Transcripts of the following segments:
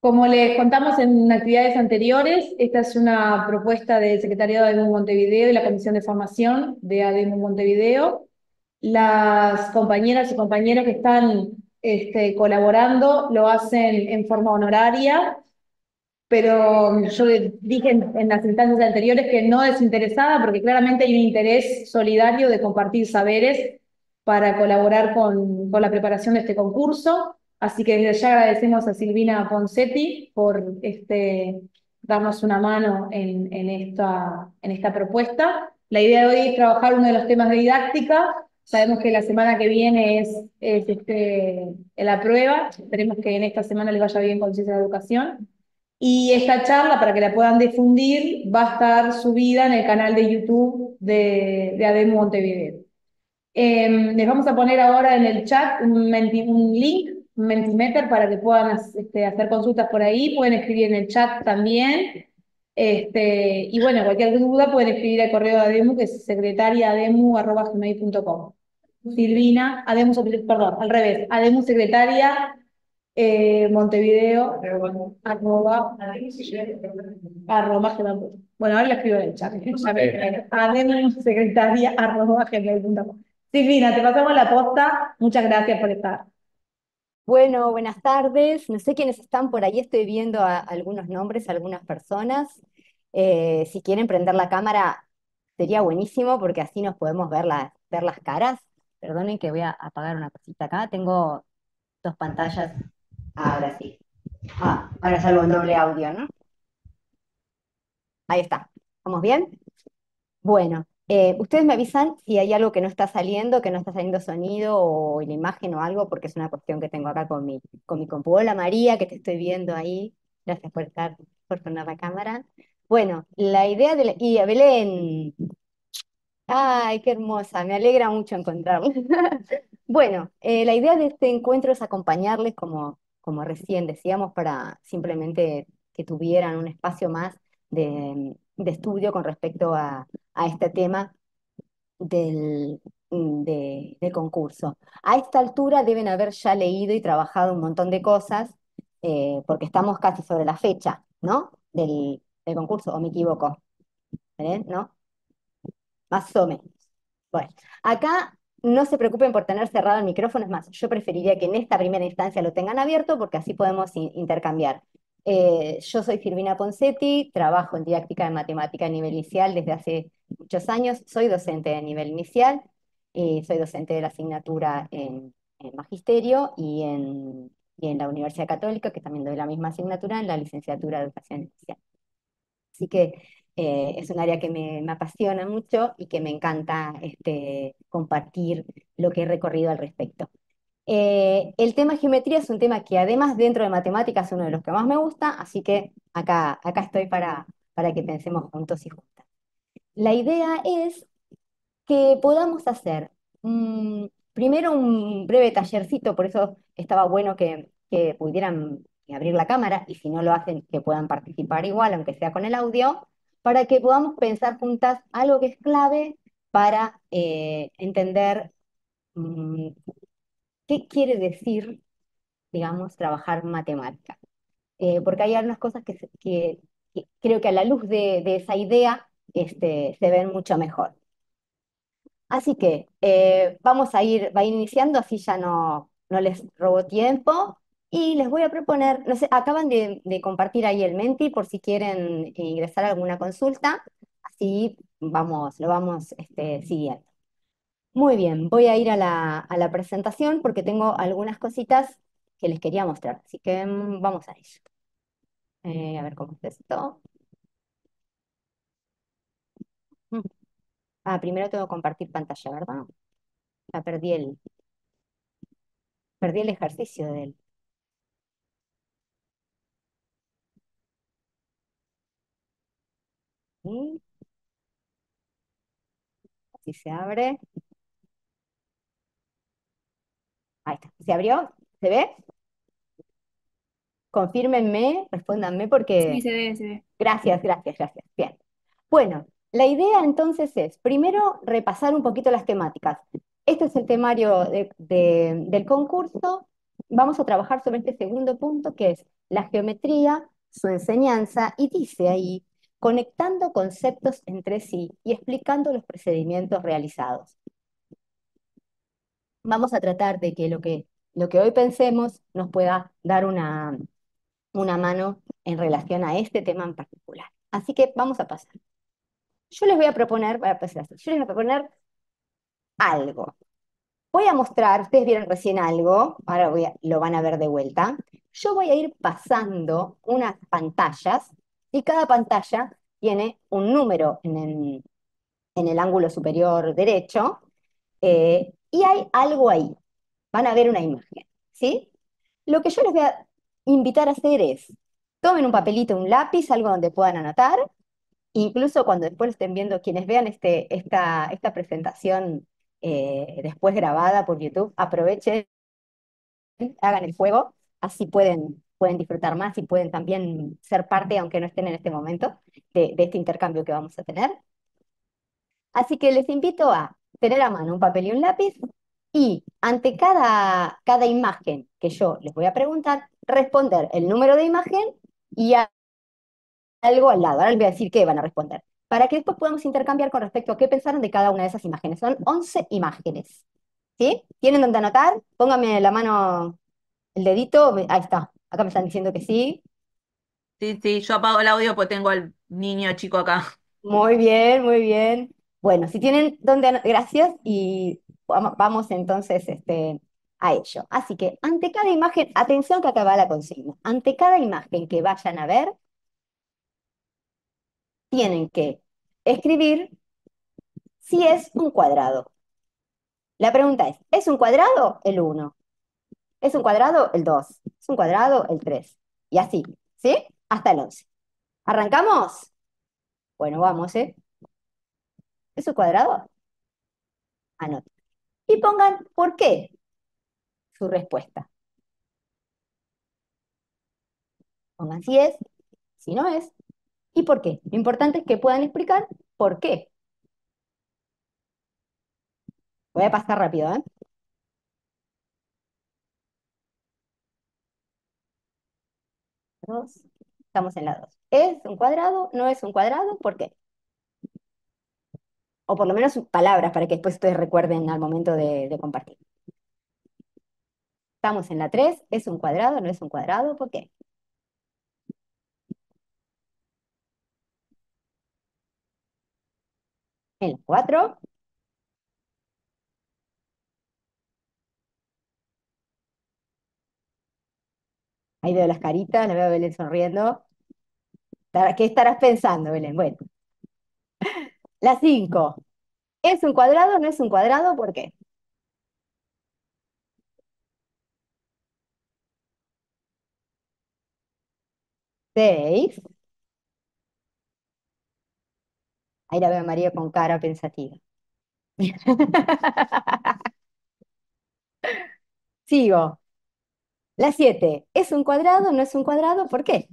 Como les contamos en actividades anteriores, esta es una propuesta del Secretariado de ADEMU Montevideo y la Comisión de Formación de ADEMU Montevideo. Las compañeras y compañeros que están colaborando lo hacen en forma honoraria, pero yo dije en las instancias anteriores que no desinteresada, porque claramente hay un interés solidario de compartir saberes para colaborar con la preparación de este concurso. Así que desde ya agradecemos a Silvina Poncetti por darnos una mano en esta propuesta. La idea de hoy es trabajar uno de los temas de didáctica. Sabemos que la semana que viene es la prueba. Esperemos que en esta semana les vaya bien con Ciencia de la Educación. Y esta charla, para que la puedan difundir, va a estar subida en el canal de YouTube de ADEMU Montevideo. Les vamos a poner ahora en el chat un link, un Mentimeter, para que puedan hacer consultas por ahí. Pueden escribir en el chat también. Y bueno, cualquier duda pueden escribir al correo de ADEMU, que es secretariaademu@gmail.com. Silvina, ADEMU, perdón, al revés, ADEMU secretaria Montevideo, gmail.com. Bueno, ahora la escribo en el chat. Secretaria@gmail.com. Silvina, te pasamos la posta. Muchas gracias por estar. Bueno, buenas tardes. No sé quiénes están por ahí, estoy viendo algunos nombres, algunas personas. Si quieren prender la cámara, sería buenísimo porque así nos podemos ver las caras. Perdonen que voy a apagar una cosita acá. Tengo dos pantallas. Ahora sí. Ahora salgo en doble audio, ¿no? Ahí está. ¿Vamos bien? Bueno, ustedes me avisan si hay algo que no está saliendo sonido o la imagen o algo, porque es una cuestión que tengo acá con mi compu. Hola María, que te estoy viendo ahí. Gracias por poner la cámara. Bueno, la idea y a Belén. Ay, qué hermosa, me alegra mucho encontrarla. Bueno, la idea de este encuentro es acompañarles, como recién decíamos, para simplemente que tuvieran un espacio más de estudio con respecto a este tema del concurso. A esta altura deben haber ya leído y trabajado un montón de cosas, porque estamos casi sobre la fecha, ¿no? Del concurso, ¿o me equivoco? ¿Ven? ¿No? Más o menos. Bueno, acá no se preocupen por tener cerrado el micrófono, es más, yo preferiría que en esta primera instancia lo tengan abierto porque así podemos intercambiar. Yo soy Silvina Poncetti, trabajo en didáctica de matemática a nivel inicial desde hace muchos años, soy docente de nivel inicial, y soy docente de la asignatura en Magisterio y en la Universidad Católica, que también doy la misma asignatura en la licenciatura de Educación Inicial. Así que es un área que me apasiona mucho y que me encanta compartir lo que he recorrido al respecto. El tema geometría es un tema que además dentro de matemáticas es uno de los que más me gusta, así que acá estoy para que pensemos juntos y juntas. La idea es que podamos hacer primero un breve tallercito, por eso estaba bueno que pudieran abrir la cámara y si no lo hacen, que puedan participar igual, aunque sea con el audio, para que podamos pensar juntas algo que es clave para entender mm, qué quiere decir, digamos, trabajar matemática. Porque hay algunas cosas que creo que a la luz de esa idea se ven mucho mejor. Así que va a ir iniciando, así ya no les robo tiempo. Y les voy a proponer, no sé, acaban de compartir ahí el Menti por si quieren ingresar a alguna consulta. Así lo vamos siguiendo. Muy bien, voy a ir a la presentación porque tengo algunas cositas que les quería mostrar. Así que vamos a ello. A ver cómo es esto. Mm. Primero tengo que compartir pantalla, ¿verdad? Ya perdí el ejercicio del... ¿sí? Si se abre. Ahí está. ¿Se abrió? ¿Se ve? Confírmenme, respóndanme Sí, porque... se ve, se ve. Gracias, gracias, gracias. Bien. Bueno, la idea entonces es, primero, repasar un poquito las temáticas. Este es el temario del concurso. Vamos a trabajar sobre este segundo punto, que es la geometría, su enseñanza, y dice ahí, conectando conceptos entre sí y explicando los procedimientos realizados. Vamos a tratar de que lo que hoy pensemos nos pueda dar una mano en relación a este tema en particular. Así que vamos a pasar. Yo les voy a proponer, voy a empezar así, yo les voy a proponer algo. Voy a mostrar, ustedes vieron recién algo, ahora lo van a ver de vuelta. Yo voy a ir pasando unas pantallas y cada pantalla tiene un número en el ángulo superior derecho y hay algo ahí. Van a ver una imagen, ¿sí? Lo que yo les voy a invitar a hacer es, tomen un papelito, un lápiz, algo donde puedan anotar, incluso cuando después lo estén viendo, quienes vean esta presentación después grabada por YouTube, aprovechen, hagan el juego, así pueden disfrutar más y pueden también ser parte, aunque no estén en este momento, de este intercambio que vamos a tener. Así que les invito a tener a mano un papel y un lápiz y ante cada imagen que yo les voy a preguntar, responder el número de imagen y algo al lado. Ahora les voy a decir qué van a responder. Para que después podamos intercambiar con respecto a qué pensaron de cada una de esas imágenes. Son 11 imágenes. ¿Sí? ¿Tienen donde anotar? Pónganme la mano, el dedito. Ahí está. Acá me están diciendo que sí. Sí, sí, yo apago el audio porque tengo al niño chico acá. Muy bien, muy bien. Bueno, si tienen donde gracias y vamos entonces a ello. Así que ante cada imagen, atención que acá va la consigna. Ante cada imagen que vayan a ver, tienen que escribir si es un cuadrado. La pregunta ¿es un cuadrado? El uno. ¿Es un cuadrado? El 2. ¿Es un cuadrado? El 3. Y así, ¿sí? Hasta el 11. ¿Arrancamos? Bueno, vamos, ¿eh? ¿Es un cuadrado? Anoten. Y pongan por qué su respuesta. Pongan si es, si no es, y por qué. Lo importante es que puedan explicar por qué. Voy a pasar rápido, ¿eh? Dos. Estamos en la 2. ¿Es un cuadrado? ¿No es un cuadrado? ¿Por qué? O por lo menos palabras para que después ustedes recuerden al momento de compartir. Estamos en la 3. ¿Es un cuadrado? ¿No es un cuadrado? ¿Por qué? En la 4. Ahí veo las caritas, la veo a Belén sonriendo. ¿Qué estarás pensando, Belén? Bueno, la 5. ¿Es un cuadrado? ¿No es un cuadrado? ¿Por qué? 6. Ahí la veo a María con cara pensativa. Sigo. La 7. ¿Es un cuadrado? ¿No es un cuadrado? ¿Por qué?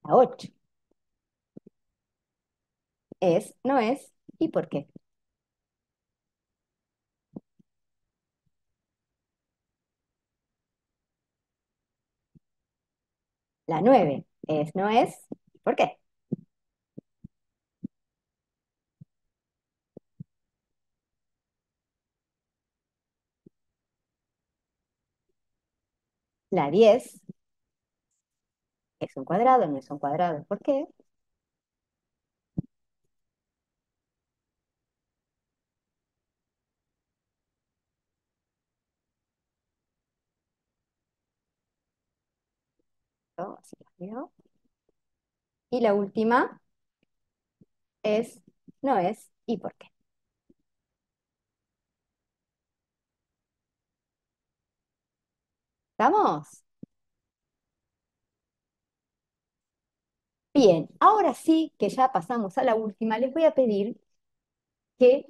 La 8. ¿Es? ¿No es? ¿Y por qué? La 9. ¿Es? ¿No es? ¿Por qué? La 10. ¿Es un cuadrado? ¿No es un cuadrado? ¿Por qué? Así las veo. Y la última es, ¿no es? ¿Y por qué? ¿Estamos? Bien, ahora sí que ya pasamos a la última, les voy a pedir que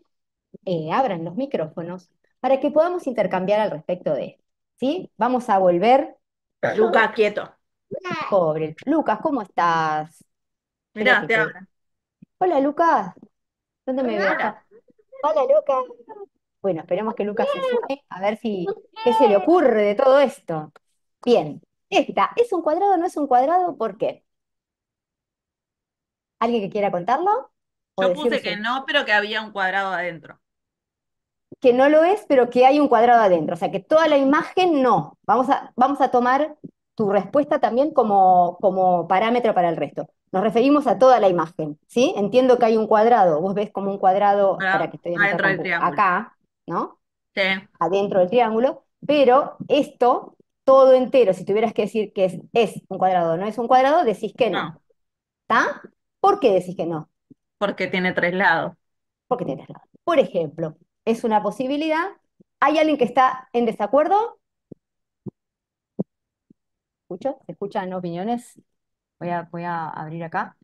abran los micrófonos para que podamos intercambiar al respecto de esto. ¿Sí? Vamos a volver. Lucas, quieto. Pobre. Lucas, ¿cómo estás? Mirá, Espérate te que. hablan. Hola, Lucas. ¿Dónde me ves? Hola. Hola, Lucas. Bueno, esperemos que Lucas se sume a ver si qué se le ocurre de todo esto. Bien, esta, ¿es un cuadrado o no es un cuadrado? ¿Por qué? ¿Alguien que quiera contarlo? ¿O Yo decir puse su que no, pero que había un cuadrado adentro. que no lo es, pero que hay un cuadrado adentro? O sea, que toda la imagen no. Vamos a tomar tu respuesta también como parámetro para el resto. Nos referimos a toda la imagen, ¿sí? Entiendo que hay un cuadrado. Vos ves como un cuadrado, para ¿Verdad? que estoy en otra Adentro del triángulo. acá, ¿no? Sí, Adentro del triángulo, pero esto, todo entero, si tuvieras que decir que es un cuadrado o no es un cuadrado, decís que no. no, ¿Está? ¿Por qué decís que no? porque tiene tres lados. Porque tienes razón. Por ejemplo, es una posibilidad. ¿Hay alguien que está en desacuerdo? ¿Escucho? ¿Se escuchan opiniones? Voy a abrir acá.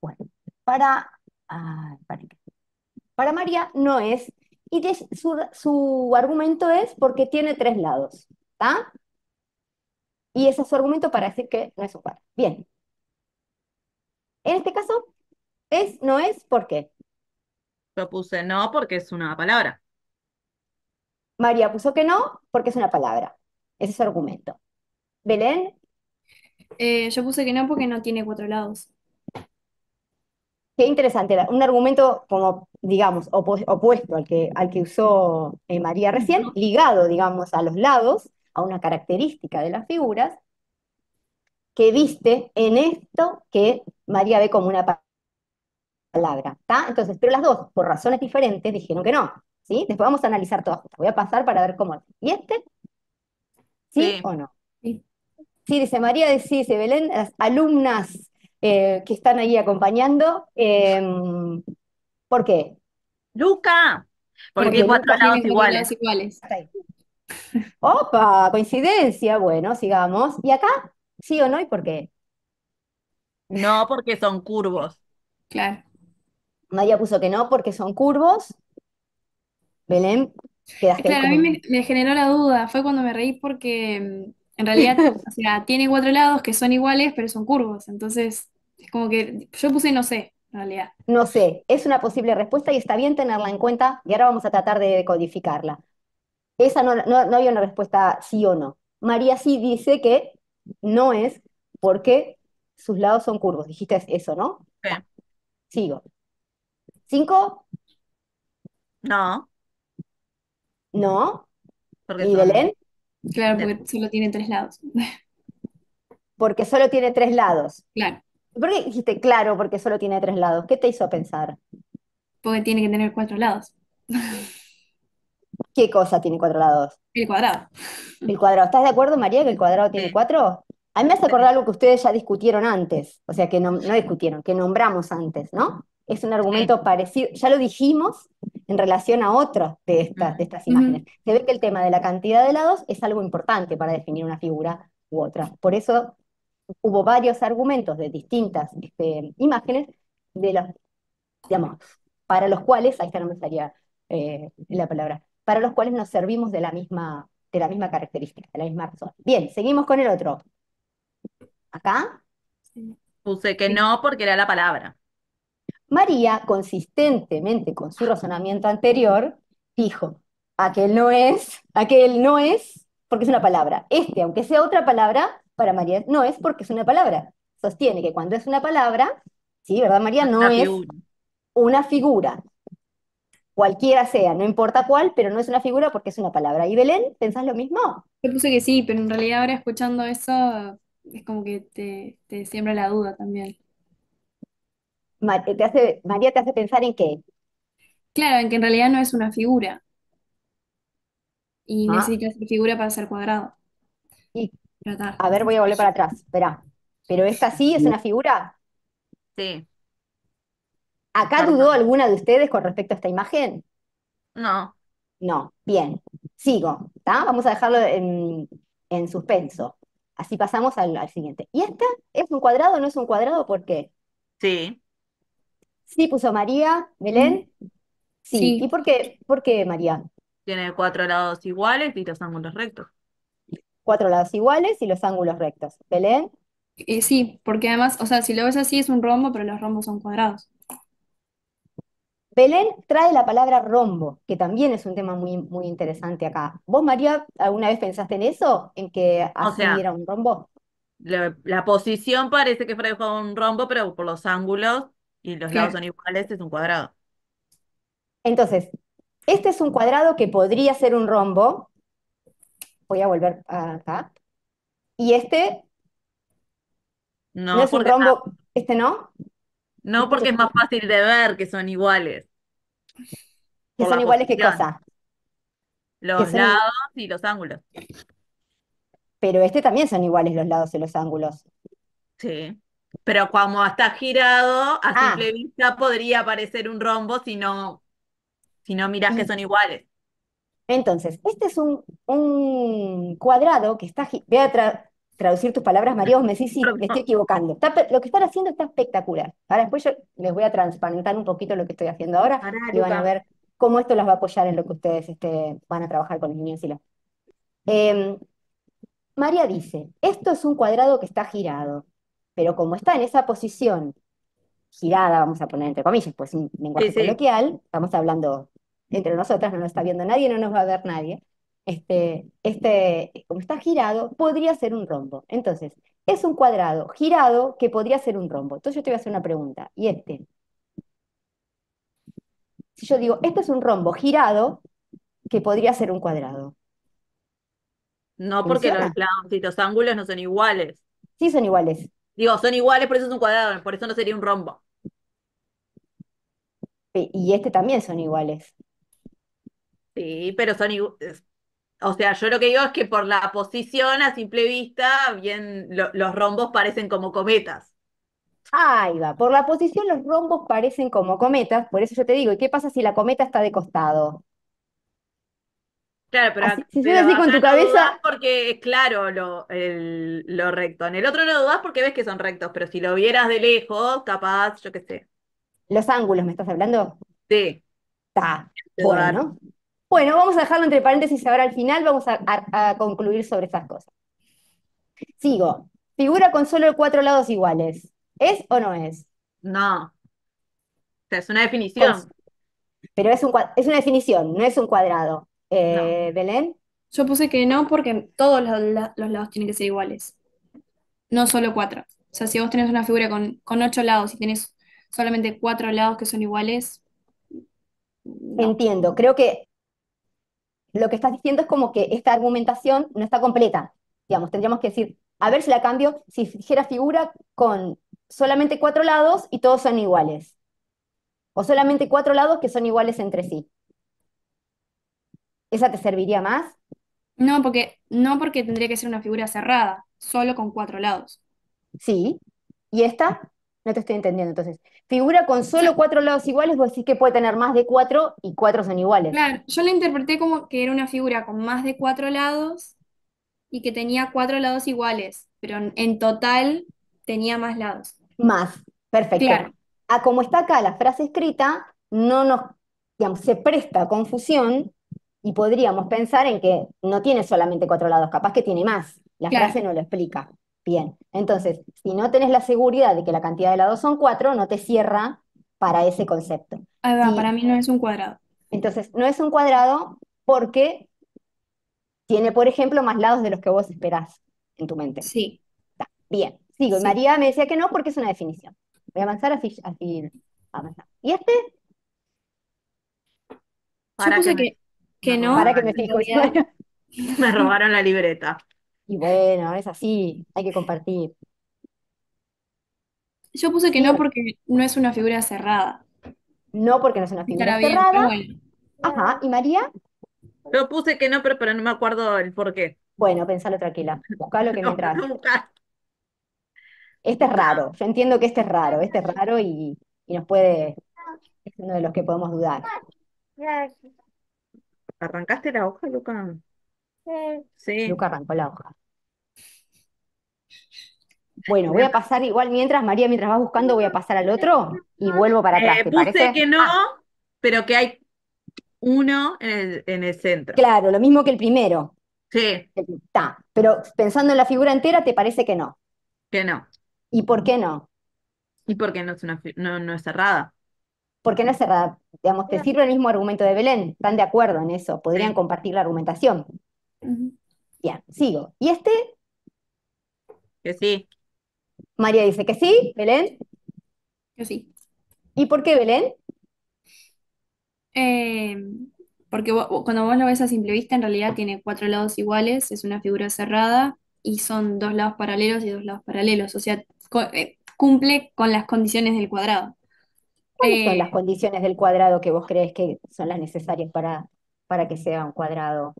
Bueno, para, para María no es, y su argumento es porque tiene tres lados. ¿Está? Y ese es su argumento para decir que no es un cuadrado. Bien, en este caso, no es, ¿por qué? Yo puse no porque es una palabra. María puso que no, porque es una palabra. Ese es su argumento. Belén, Yo puse que no porque no tiene cuatro lados. qué interesante. Un argumento como, digamos, opuesto al que usó María recién, Ujú. ligado, digamos, a los lados, a una característica de las figuras, que viste en esto que María ve como una palabra. ¿Está? Entonces, pero las dos, por razones diferentes, dijeron que no. ¿Sí? Después vamos a analizar todas juntas. Voy a pasar para ver cómo. ¿Y este? ¿Sí Sí, o no? Sí. Sí, dice María, dice Belén, las alumnas que están ahí acompañando. ¿Por qué? Luca, porque tiene Porque cuatro Lucas Tienen lados cuatro iguales. lados iguales. está ahí. ¡Opa! Coincidencia. Bueno, sigamos. ¿Y acá? ¿Sí o no? ¿Y por qué? No porque son curvos. Claro. María puso que no, porque son curvos. Belén, quedaste ahí Claro, a como mí un... me generó la duda. Fue cuando me reí porque en realidad, o sea, tiene cuatro lados que son iguales, pero son curvos. Entonces, es como que yo puse no sé, en realidad. No sé, es una posible respuesta y está bien tenerla en cuenta y ahora vamos a tratar de decodificarla. Esa no había una respuesta sí o no. María sí dice que no es porque sus lados son curvos. Dijiste eso, ¿no? Sí. Ta, sigo. ¿Cinco? No, No. porque ¿Y son Belén? Claro, de- porque solo tiene tres lados. Porque solo tiene tres lados. Claro, ¿Por qué dijiste claro porque solo tiene tres lados? ¿Qué te hizo pensar? porque tiene que tener cuatro lados. ¿Qué cosa tiene cuatro lados? El cuadrado. El cuadrado. ¿Estás de acuerdo, María, que el cuadrado tiene sí, cuatro? A mí me hace acordar sí, algo que ustedes ya discutieron antes, o sea, que no discutieron, que nombramos antes, ¿no? Es un sí. argumento parecido, ya lo dijimos en relación a otras de estas imágenes. Ujú. Se ve que el tema de la cantidad de lados es algo importante para definir una figura u otra. Por eso hubo varios argumentos de distintas imágenes de los, digamos, para los cuales, ahí está, no me estaría la palabra, para los cuales nos servimos de la misma característica, de la misma razón. Bien, seguimos con el otro. Acá, Sí. Puse que no porque era la palabra. María, consistentemente con su razonamiento anterior, dijo, aquel no es porque es una palabra. Aunque sea otra palabra, para María no es porque es una palabra. Sostiene que cuando es una palabra, sí, ¿verdad, María? Es No una es figura. una figura. Cualquiera sea, no importa cuál, pero no es una figura porque es una palabra. ¿Y Belén, pensás lo mismo? Yo puse que sí, pero en realidad ahora escuchando eso es como que te siembra la duda también. María te hace pensar en qué. Claro, en que en realidad no es una figura y ¿Ah? necesita ser figura para ser cuadrado. Y, Pero está. a ver, voy a volver para atrás. Espera. ¿Pero esta sí es una figura? Sí, ¿Acá dudó perdón. alguna de ustedes con respecto a esta imagen? No, No. Bien. Sigo. ¿Tá? Vamos a dejarlo en suspenso. Así pasamos al siguiente. ¿Y esta es un cuadrado o no es un cuadrado? ¿Por qué? sí, Sí, puso María. Mm, ¿Belén? Sí. ¿Y sí, por qué? ¿Por qué, María? tiene cuatro lados iguales y los ángulos rectos. Cuatro lados iguales y los ángulos rectos. ¿Belén? sí, porque además, o sea, si lo ves así es un rombo, pero los rombos son cuadrados. Belén trae la palabra rombo, que también es un tema muy, muy interesante acá. ¿Vos, María, alguna vez pensaste en eso? ¿En que O así sea, era un rombo? la posición parece que fuera un rombo, pero por los ángulos y los lados Claro. son iguales, es un cuadrado. Entonces, este es un cuadrado que podría ser un rombo. Voy a volver acá. Y este no No es un porque, rombo, este no. no porque Entonces, es más fácil de ver que son iguales que por son la iguales, ¿qué posición, cosa? Que los son, lados y los ángulos. pero este también son iguales los lados y los ángulos. Sí. Pero como está girado, a Ah, simple vista podría parecer un rombo si no mirás que y son iguales. entonces, este es un cuadrado que está... Voy a traducir tus palabras, María, vos me decís si me estoy Perdón. equivocando. Lo que están haciendo está espectacular. Ahora después yo les voy a transparentar un poquito lo que estoy haciendo ahora Pará, y van a Luca. ver cómo esto las va a apoyar en lo que ustedes van a trabajar con los niños y los... Em, María dice, esto es un cuadrado que está girado, pero como está en esa posición girada, vamos a poner entre comillas, pues un Sí, lenguaje sí. coloquial, estamos hablando entre nosotras, no nos está viendo nadie, no nos va a ver nadie. Como está girado, podría ser un rombo. Entonces, es un cuadrado girado que podría ser un rombo. Entonces yo te voy a hacer una pregunta. Y si yo digo, este es un rombo girado que podría ser un cuadrado, No porque los ¿funciona? lados y los ángulos no son iguales. Sí son iguales. Digo, son iguales, por eso es un cuadrado, por eso no sería un rombo. Y este también son iguales. Sí, pero son iguales. O sea, yo lo que digo es que por la posición a simple vista, bien, los rombos parecen como cometas. Ahí va. Por la posición los rombos parecen como cometas, por eso yo te digo, ¿y qué pasa si la cometa está de costado? Claro, pero, Así, si sos pero así con acá tu no dudás cabeza, porque es claro lo recto. En el otro no dudás porque ves que son rectos, pero si lo vieras de lejos, capaz, yo qué sé. los ángulos, ¿me estás hablando? Sí, Está. dudar. Bueno. Bueno, vamos a dejarlo entre paréntesis ahora al final, vamos a concluir sobre esas cosas. Sigo. Figura con solo cuatro lados iguales. ¿Es o no es? No, o sea, es una Con- definición. pero es una definición, no es un cuadrado. No. ¿Belén? Yo puse que no porque todos los lados tienen que ser iguales, no solo cuatro. O sea, si vos tenés una figura con 8 lados y tenés solamente 4 lados que son iguales, no. Entiendo. Creo que lo que estás diciendo es como que esta argumentación no está completa. Digamos, tendríamos que decir, a ver si la cambio, si dijera figura con solamente cuatro lados y todos son iguales. O solamente cuatro lados que son iguales entre sí. ¿Esa te serviría más? No porque tendría que ser una figura cerrada, solo con 4 lados. Sí. ¿Y esta? No te estoy entendiendo. Entonces, figura con Yo, solo cuatro lados iguales, vos decís que puede tener más de cuatro y cuatro son iguales. claro, yo la interpreté como que era una figura con más de 4 lados y que tenía 4 lados iguales, pero en total tenía más lados. Más. Perfecto. Claro, A como está acá la frase escrita, no nos, digamos, se presta a confusión y podríamos pensar en que no tiene solamente cuatro lados, capaz que tiene más. La claro. frase no lo explica. Bien. Entonces, si no tenés la seguridad de que la cantidad de lados son cuatro, no te cierra para ese concepto. Ahí va, para Sí, mí no es un cuadrado. entonces no es un cuadrado porque tiene, por ejemplo, más lados de los que vos esperás en tu mente. Sí, Bien, sigo. Y sí. María me decía que no porque es una definición. Voy a avanzar así avanzar. ¿Y este? Yo Para que puse me, me que Para no, que robaron, me en fijo. realidad. me robaron la libreta. Y bueno, es así, hay que compartir. Yo puse que no Bien, porque no es una figura cerrada. no porque no es una figura Estará bien, pero cerrada. bueno. Ajá, ¿y María? Yo puse que no, pero no me acuerdo el por qué. Bueno, pensalo tranquila. Buscalo que No, mientras. no buscar. Este es raro. Yo entiendo que este es raro y nos puede. Es uno de los que podemos dudar. ¿Arrancaste la hoja, Luca? Sí. Luca arrancó la hoja. Bueno, voy Me- a pasar igual mientras vas buscando, voy a pasar al otro y vuelvo para atrás, ¿te Puse parece? que no, Ah, pero que hay uno en el centro. claro, lo mismo que el primero. Sí, Está. Pero pensando en la figura entera, ¿te parece que no? que no. ¿Y por qué no? ¿Y por qué no es no es cerrada? porque no es cerrada. Digamos, te sirve el mismo argumento de Belén. ¿Están de acuerdo en eso? ¿Podrían Sí, compartir la argumentación? Ujú. Bien, sigo. ¿Y este? que sí. María dice que sí, Belén. Yo sí. ¿Y por qué Belén? Eh, Porque cuando vos lo ves a simple vista, en realidad tiene cuatro lados iguales, es una figura cerrada y son dos lados paralelos y dos lados paralelos. O sea, cumple con las condiciones del cuadrado. ¿Cuáles son Eh, las condiciones del cuadrado que vos crees que son las necesarias para que sea un cuadrado?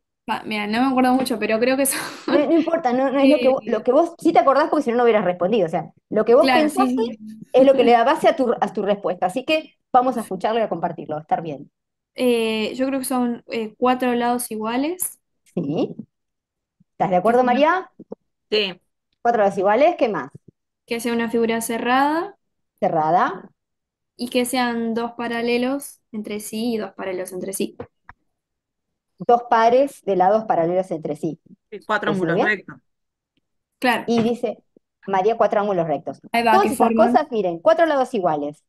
Mira, no me acuerdo mucho, pero creo que son. No, no importa, no es lo eh, que vos, sí te acordás porque si no, no hubieras respondido. O sea, lo que vos claro, pensaste sí, es lo que le sí. da base a tu respuesta. Así que vamos a escucharlo y a compartirlo, va a estar bien. Yo creo que son cuatro lados iguales, ¿Sí? ¿Estás de que acuerdo, sea, María? Sí, Cuatro lados iguales, ¿qué más? que sea una figura cerrada Cerrada, y que sean dos paralelos entre sí y dos paralelos entre sí. dos pares de lados paralelos entre sí. sí, cuatro ¿Estoy diciendo ángulos bien? rectos. Claro, Y dice María cuatro ángulos rectos. ahí va, que Todas esas forman. cosas, miren, cuatro lados iguales,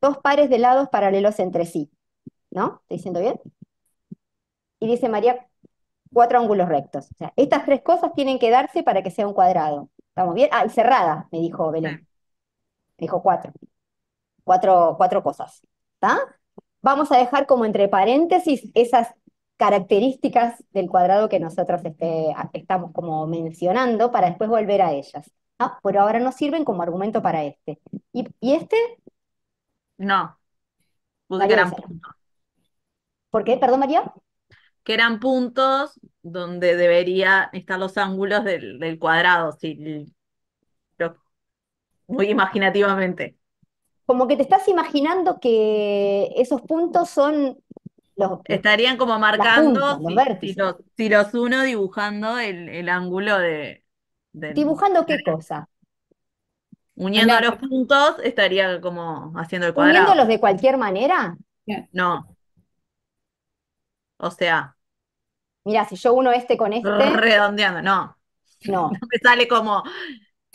dos pares de lados paralelos entre sí, ¿no? ¿Estoy diciendo bien? Y dice María cuatro ángulos rectos. O sea, estas tres cosas tienen que darse para que sea un cuadrado. ¿Estamos bien? Ah, y cerrada, me dijo Sí. Belén. Me dijo cuatro. Cuatro cosas. ¿Está? Vamos a dejar como entre paréntesis esas características del cuadrado que nosotros estamos como mencionando para después volver a ellas. ¿Ah? Pero ahora nos sirven como argumento para este. Y este, No, puse que María eran dice, puntos. ¿por qué? Perdón, María. Que eran puntos donde debería estar los ángulos del cuadrado, sí, lo- muy imaginativamente. Como que te estás imaginando que esos puntos son los, Estarían como las marcando, puntas, los si vértices. los uno dibujando el ángulo del... ¿Dibujando qué cosa? Los Uniendo los lados. puntos, estaría como haciendo el cuadrado. ¿Uniéndolos de cualquier manera? Claro. No, o sea, Mira, si yo uno este con este, redondeando, no. No no. me sale como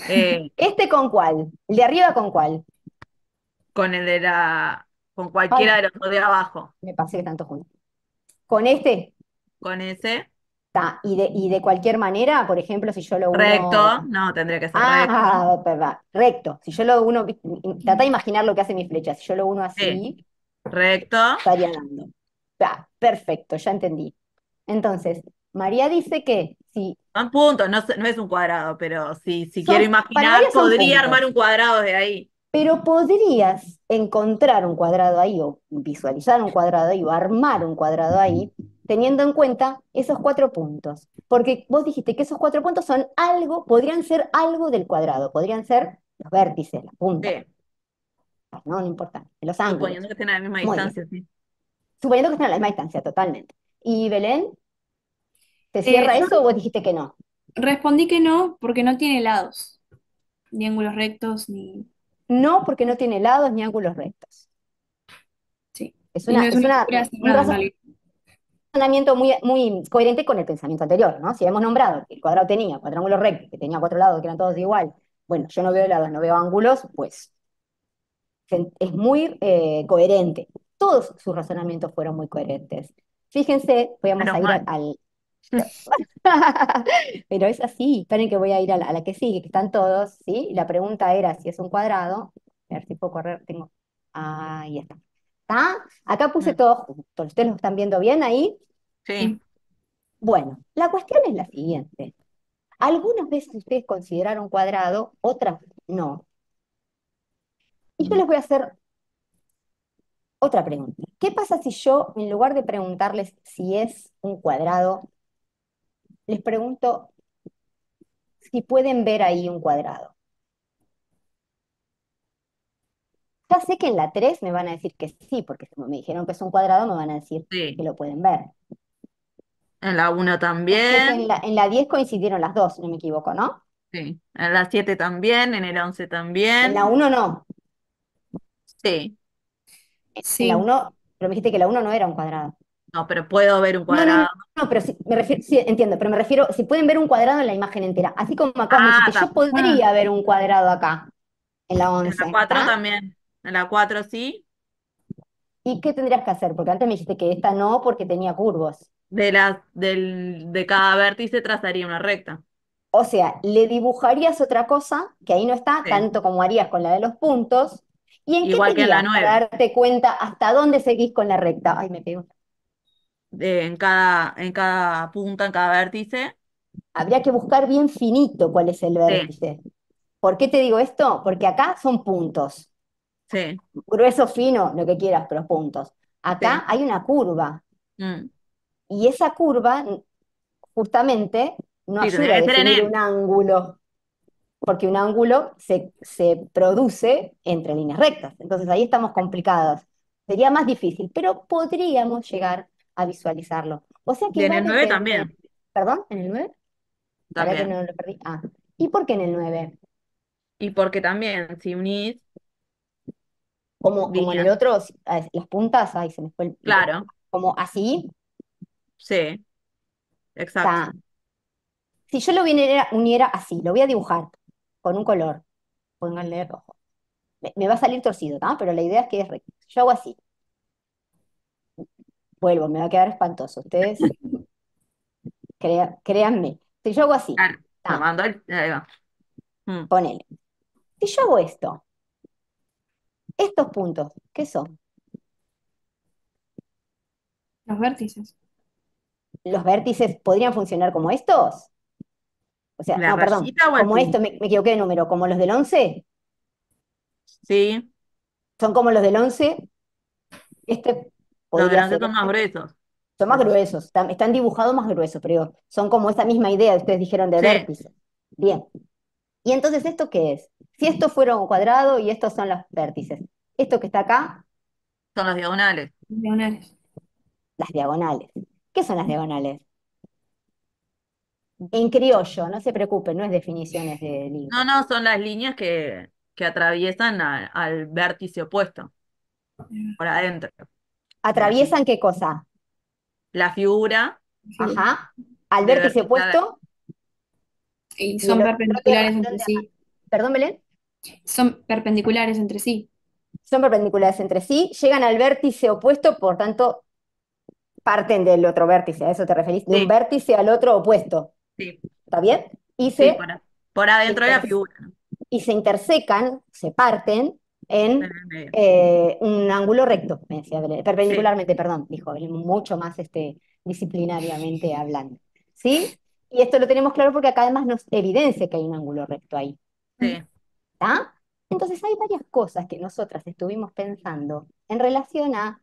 eh, ¿Este con cuál? ¿El de arriba con cuál? con el con Ay, cualquiera de los dos de abajo. me pasé que tanto juntos. Con este, Con ese está. Y de cualquier manera, por ejemplo, si yo lo recto, uno. no, tendría que ser recto. Ah, recto. Si yo lo uno. Trata de imaginar lo que hace mi flecha. Si yo lo uno Sí, así, recto. estaría dando. Perfecto, ya entendí. Entonces, María dice que si Son puntos, no, no es un cuadrado, pero si quiero para María imaginar, son podría puntos. armar un cuadrado de ahí. Pero podrías encontrar un cuadrado ahí o visualizar un cuadrado ahí o armar un cuadrado ahí teniendo en cuenta esos cuatro puntos. Porque vos dijiste que esos cuatro puntos son algo, podrían ser algo del cuadrado, podrían ser los vértices, las puntas, Sí, no importa, los ángulos. suponiendo que estén a la misma Muy bien. distancia, sí. Suponiendo que estén a la misma distancia, totalmente. ¿Y Belén, te cierra Yo eso o vos dijiste que no? respondí que no, porque no tiene lados, ni ángulos rectos, ni. No, porque no tiene lados ni ángulos rectos. Sí. Y no es Es una figura un cerrada en realidad. razonamiento muy coherente con el pensamiento anterior, ¿no? Si hemos nombrado que el cuadrado tenía cuadrángulo recto, que tenía cuatro lados que eran todos igual, bueno, yo no veo lados, no veo ángulos, pues es muy coherente. Todos sus razonamientos fueron muy coherentes. Fíjense, vamos Menos a ir mal. al... Pero es así, esperen que voy a ir a la que sigue, que están todos, ¿sí? Y la pregunta era si es un cuadrado, a ver si puedo correr, tengo... Ahí está. ¿Está? Acá puse Mm, todo junto, ¿ustedes lo están viendo bien ahí? sí, Sí. Bueno, la cuestión es la siguiente. Algunas veces ustedes consideraron cuadrado, otras no. Y yo les voy a hacer otra pregunta. ¿Qué pasa si yo, en lugar de preguntarles si es un cuadrado, les pregunto si pueden ver ahí un cuadrado? Ya sé que en la 3 me van a decir que sí, porque como me dijeron que es un cuadrado, me van a decir que sí. lo pueden ver. En la uno Ya sé que también, en la 10 coincidieron las dos, si no me equivoco, ¿no? sí. En la 7 también, en el 11 En la también. uno no. Sí, En la Sí. uno, pero me dijiste que la uno no era un cuadrado. no, pero puedo ver un No, no, no, cuadrado. no, pero me refiero, sí, entiendo, pero me refiero, si pueden ver un cuadrado en la imagen entera, así como acá me Ah, dijiste, yo Ah, podría ver un cuadrado acá, en la en la 11, 4 ¿está? también. En la 4 sí. ¿Y qué tendrías que hacer? Porque antes me dijiste que esta no porque tenía curvos. De cada vértice trazaría una recta. O sea, le dibujarías otra cosa que ahí no está, Sí. tanto como harías con la de los puntos. ¿Y en qué te Igual que en la guías para 9. darte cuenta hasta dónde seguís con la recta? Ay, me pego. En cada punta, en cada vértice. Habría que buscar bien finito cuál es el Sí, vértice. ¿Por qué te digo esto? Porque acá son puntos. sí, Grueso, fino, lo que quieras, pero puntos. Acá sí. hay una curva. Mm. Y esa curva justamente no Sí, tendría ayuda a que ser en definir un él. ángulo, porque un ángulo se produce entre líneas rectas. Entonces ahí estamos complicados. Sería más difícil, pero podríamos llegar a visualizarlo. O sea Y que en va a el 9 depender. también. ¿Perdón? ¿En el 9? Para que También. no lo perdí. Ah. ¿Y por qué en el 9? Y porque también, si unís Como en el líneas, otro, las puntas, ay, se me fue claro, como así. sí, O exacto. sea, si yo lo uniera así, lo voy a dibujar con un color, pónganle rojo. Me va a salir torcido, ¿no? Pero la idea es que es recto. Yo hago así, vuelvo, me va a quedar espantoso. Ustedes créanme. Si yo hago así, Claro, ah, tomando ahí va. Mm. ponele. Si yo hago esto, estos puntos, ¿qué son? Los vértices. ¿Los vértices podrían funcionar como estos? O sea, ¿La no, perdón, rayita o el como esto, punto? me equivoqué de número, como los del 11, Sí, son como los del 11, este los podría grandes ser son más este. gruesos. Son más Esos. gruesos, están dibujados más gruesos, pero digo, son como esa misma idea que ustedes dijeron de Sí, vértices. Bien. ¿Y entonces esto qué es? Si esto fuera un cuadrado y estos son los vértices, esto que está acá, son los diagonales. Diagonales. las diagonales. ¿Qué son las diagonales? En criollo, no se preocupen, no es definiciones de No, libro. no, son las líneas que atraviesan al vértice opuesto, por adentro. De la ¿Atraviesan qué cosa? la figura Figura. Ajá. Al de vértice vertical. opuesto Y y el son otro de perpendiculares entre sí. perdón, Belén, Son perpendiculares entre sí. son perpendiculares entre sí, llegan al vértice opuesto, por tanto, parten del otro vértice, ¿a eso te referís? De un Sí, vértice al otro opuesto, sí, ¿está bien? Y sí, se, por se adentro de la inter- figura, ¿no? y se intersecan, se parten En en el medio. un ángulo recto, me decía Belén, Sí, perpendicularmente, perdón, dijo Belén, mucho más disciplinariamente hablando. ¿Sí? Y esto lo tenemos claro porque acá además nos evidencia que hay un ángulo recto ahí. sí. ¿Está? Entonces hay varias cosas que nosotras estuvimos pensando en relación a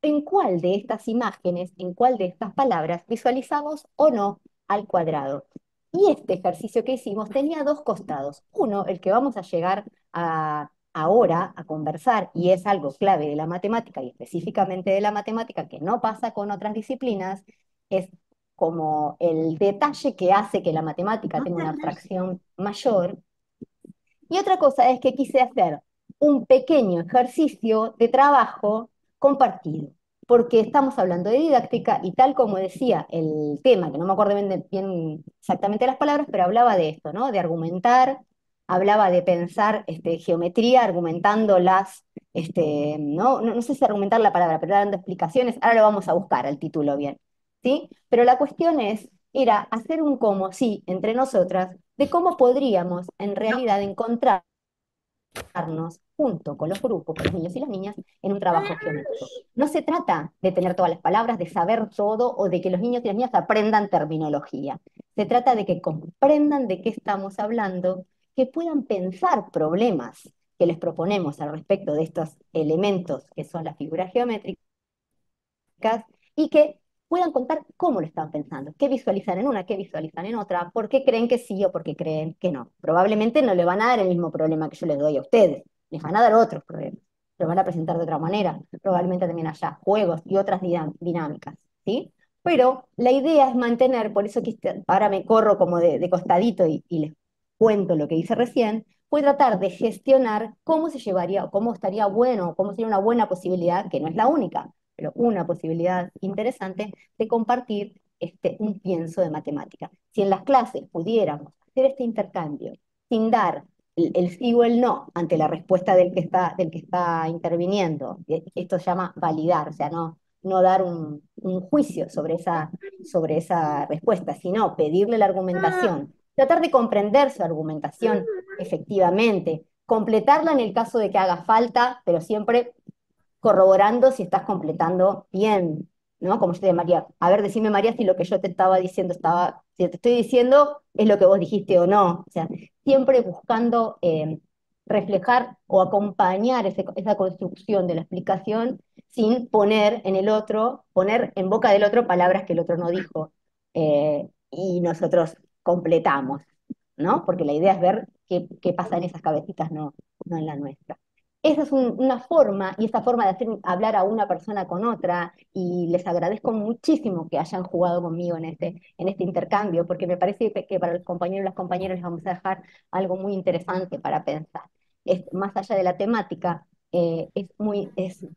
en cuál de estas imágenes, en cuál de estas palabras visualizamos o no al cuadrado. Y este ejercicio que hicimos tenía dos costados. Uno, el que vamos a llegar ahora a conversar, y es algo clave de la matemática, y específicamente de la matemática, que no pasa con otras disciplinas, es como el detalle que hace que la matemática tenga una abstracción mayor. Y otra cosa es que quise hacer un pequeño ejercicio de trabajo compartido, porque estamos hablando de didáctica y tal como decía el tema, que no me acuerdo bien exactamente las palabras, pero hablaba de esto, ¿no? De argumentar, hablaba de pensar geometría argumentando no sé si argumentar la palabra, pero dando explicaciones, ahora lo vamos a buscar el título bien, ¿sí? Pero la cuestión era hacer un como sí entre nosotras de cómo podríamos en No, realidad encontrarnos junto con los grupos, con los niños y las niñas, en un trabajo geométrico. No se trata de tener todas las palabras, de saber todo o de que los niños y las niñas aprendan terminología. Se trata de que comprendan de qué estamos hablando, que puedan pensar problemas que les proponemos al respecto de estos elementos que son las figuras geométricas y que puedan contar cómo lo están pensando, qué visualizan en una, qué visualizan en otra, por qué creen que sí o por qué creen que no. Probablemente no le van a dar el mismo problema que yo les doy a ustedes, les van a dar otros problemas, lo van a presentar de otra manera, probablemente también haya juegos y otras dinámicas, ¿sí? Pero la idea es mantener, por eso que ahora me corro como de costadito y les cuento lo que hice recién, fue tratar de gestionar cómo se llevaría, o cómo estaría bueno, o cómo sería una buena posibilidad, que no es la única, pero una posibilidad interesante de compartir un pienso de matemática. Si en las clases pudiéramos hacer este intercambio sin dar el sí o el no ante la respuesta del que está interviniendo. Esto se llama validar, o sea, no dar un juicio sobre esa respuesta, sino pedirle la argumentación, tratar de comprender su argumentación efectivamente, completarla en el caso de que haga falta, pero siempre corroborando si estás completando bien, ¿no? Como yo te decía, María, a ver, decime María si lo que yo te estaba diciendo si te estoy diciendo es lo que vos dijiste o no. O sea, siempre buscando reflejar o acompañar esa construcción de la explicación sin poner en boca del otro palabras que el otro no dijo. Y nosotros completamos, ¿no? Porque la idea es ver qué pasa en esas cabecitas, no en la nuestra. Esa es una forma, y esta forma de hacer hablar a una persona con otra, y les agradezco muchísimo que hayan jugado conmigo en este intercambio, porque me parece que para los compañeros y las compañeras les vamos a dejar algo muy interesante para pensar. Más allá de la temática,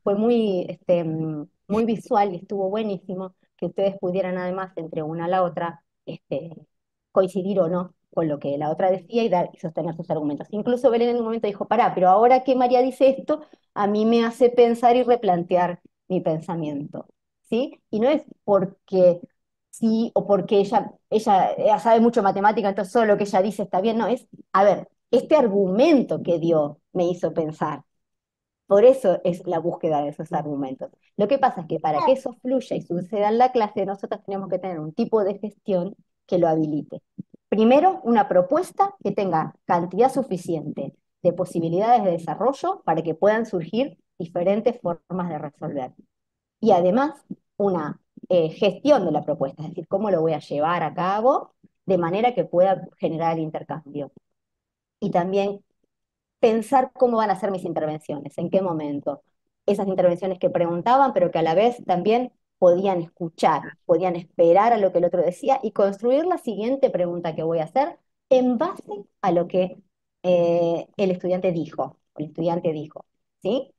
fue muy visual y estuvo buenísimo que ustedes pudieran además, entre una a la otra, coincidir o no con lo que la otra decía y sostener sus argumentos. Incluso Belén en un momento dijo, pará, pero ahora que María dice esto, a mí me hace pensar y replantear mi pensamiento, ¿sí? Y no es porque sí o porque ella sabe mucho matemática, entonces solo lo que ella dice está bien, no, a ver, este argumento que dio me hizo pensar. Por eso es la búsqueda de esos argumentos. Lo que pasa es que para que eso fluya y suceda en la clase, nosotros tenemos que tener un tipo de gestión que lo habilite. Primero, una propuesta que tenga cantidad suficiente de posibilidades de desarrollo para que puedan surgir diferentes formas de resolver. Y además, una gestión de la propuesta, es decir, cómo lo voy a llevar a cabo de manera que pueda generar el intercambio. Y también pensar cómo van a ser mis intervenciones, en qué momento. Esas intervenciones que preguntaban, pero que a la vez también podían escuchar, podían esperar a lo que el otro decía y construir la siguiente pregunta que voy a hacer en base a lo que el estudiante dijo, o el estudiante dijo, ¿sí?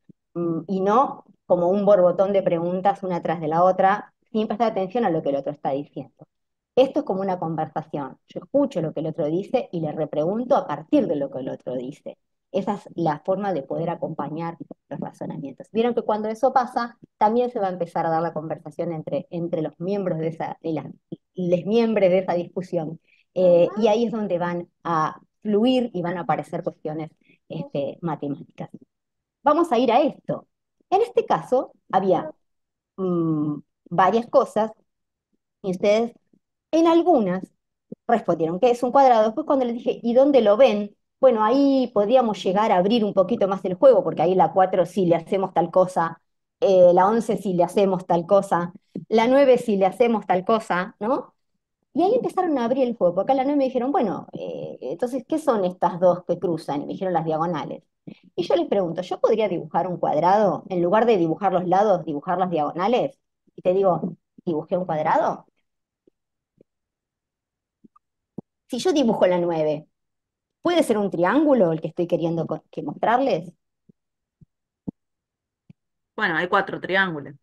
Y no como un borbotón de preguntas una tras de la otra, sin prestar atención a lo que el otro está diciendo. Esto es como una conversación. Yo escucho lo que el otro dice y le repregunto a partir de lo que el otro dice. Esa es la forma de poder acompañar los razonamientos. Vieron que cuando eso pasa, también se va a empezar a dar la conversación entre los miembros les miembros de esa discusión. Y ahí es donde van a fluir y van a aparecer cuestiones matemáticas. Vamos a ir a esto. En este caso, había mm, varias cosas y ustedes en algunas respondieron que es un cuadrado. Después cuando les dije, ¿y dónde lo ven? Bueno, ahí podríamos llegar a abrir un poquito más el juego, porque ahí la 4 sí le hacemos tal cosa, la 11 sí le hacemos tal cosa, la 9 sí le hacemos tal cosa, ¿no? Y ahí empezaron a abrir el juego, porque acá la 9 me dijeron, bueno, entonces, ¿qué son estas dos que cruzan? Y me dijeron las diagonales. Y yo les pregunto, ¿yo podría dibujar un cuadrado? En lugar de dibujar los lados, dibujar las diagonales. Y te digo, ¿dibujé un cuadrado? Si yo dibujo la 9, ¿puede ser un triángulo el que estoy queriendo que mostrarles? Bueno, hay 4 triángulos.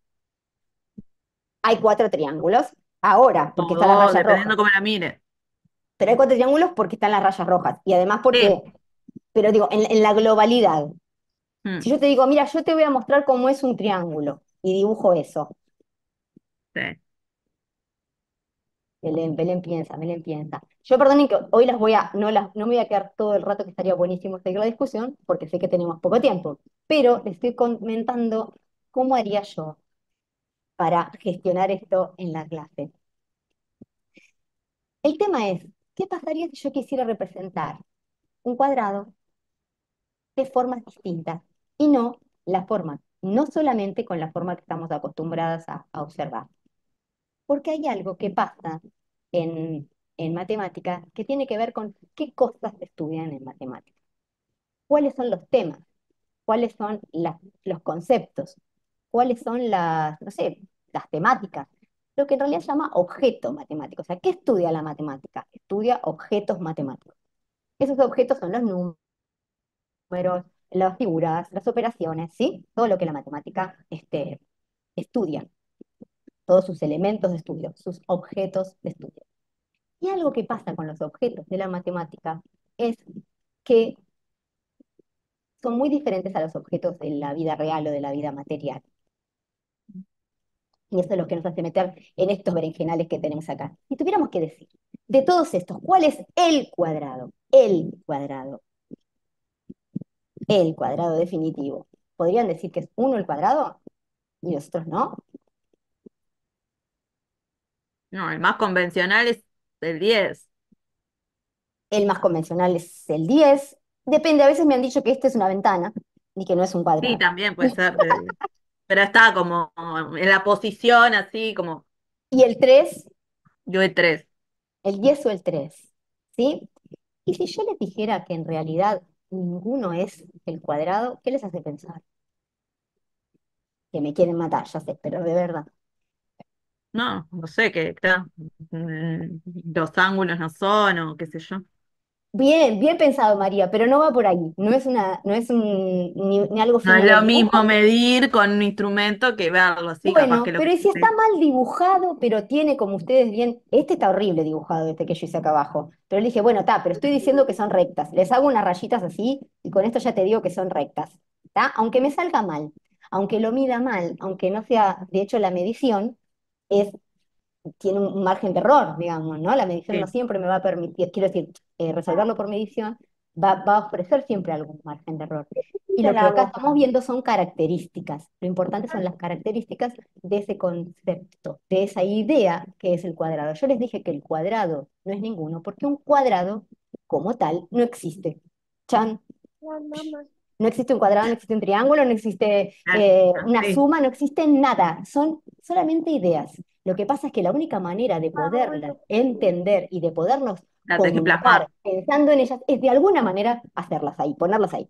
Hay 4 triángulos ahora, porque están las O rayas rojas. dependiendo cómo la mire. Pero hay 4 triángulos porque están las rayas rojas. Y además Sí. pero digo, en la globalidad. Si Mm, yo te digo, mira, yo te voy a mostrar cómo es un triángulo y dibujo eso. sí. Belén piensa, Belén piensa. Yo perdonen que hoy no me voy a quedar todo el rato, que estaría buenísimo seguir la discusión, porque sé que tenemos poco tiempo, pero les estoy comentando cómo haría yo para gestionar esto en la clase. El tema es, ¿qué pasaría si yo quisiera representar un cuadrado de formas distintas y no solamente con la forma que estamos acostumbradas a observar? Porque hay algo que pasa en, en matemática que tiene que ver con qué cosas se estudian en matemática, cuáles son los temas, cuáles son los conceptos, cuáles son no sé, las temáticas, lo que en realidad se llama objeto matemático. O sea, ¿qué estudia la matemática? Estudia objetos matemáticos. Esos objetos son los números, las figuras, las operaciones, ¿sí? Todo lo que la matemática estudia, todos sus elementos de estudio, sus objetos de estudio. Y algo que pasa con los objetos de la matemática es que son muy diferentes a los objetos de la vida real o de la vida material. Y eso es lo que nos hace meter en estos berenjenales que tenemos acá. Si tuviéramos que decir, de todos estos, ¿cuál es el cuadrado? El cuadrado definitivo. ¿Podrían decir que es 1 el cuadrado? Y nosotros no. No, el más convencional es el 10. El más convencional es el 10. Depende, a veces me han dicho que este es una ventana y que no es un Sí, cuadrado. también puede ser. Pero está como en la posición así, como Y el 3, yo de 3. el 10 o el 3. ¿Sí? Y si yo les dijera que en realidad ninguno es el cuadrado, ¿qué les hace pensar? Que me quieren matar, ya sé, pero de verdad. No, no sé qué, claro, los ángulos no son, o qué sé yo. Bien, bien pensado, María, pero no va por ahí. No es ni algo No es fino del lo dibujo. mismo medir con un instrumento que verlo así, capaz que Bueno, lo pero que ¿y si está sí. mal dibujado, pero tiene, como ustedes bien, este está horrible dibujado, este que yo hice acá abajo. Pero le dije, bueno, está, pero estoy diciendo que son rectas. Les hago unas rayitas así y con esto ya te digo que son rectas. ¿Está? Aunque me salga mal, aunque lo mida mal, aunque no sea, de hecho, la medición es tiene un margen de error, digamos, ¿no? La medición no Sí, siempre me va a permitir, quiero decir, resolverlo por medición va a ofrecer siempre algún margen de error. Y lo que acá estamos viendo son características. Lo importante son las características de ese concepto, de esa idea que es el cuadrado. Yo les dije que el cuadrado no es ninguno, porque un cuadrado como tal no existe. Chan. No existe un cuadrado, no existe un triángulo, no existe claro, una sí, suma, no existe nada. Son solamente ideas. Lo que pasa es que la única manera de poderlas entender y de podernos la tenés que comunicar plasmar. pensando en ellas es de alguna manera hacerlas ahí, ponerlas ahí.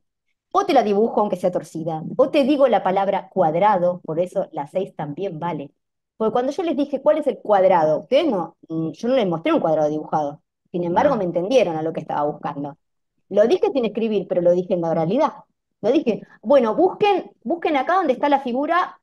O te la dibujo aunque sea torcida, o te digo la palabra cuadrado, por eso la 6 también vale. Porque cuando yo les dije cuál es el cuadrado, ustedes no, yo no les mostré un cuadrado dibujado. Sin embargo, No, me entendieron a lo que estaba buscando. Lo dije sin escribir, pero lo dije en la oralidad. Lo dije, bueno, busquen acá donde está la figura.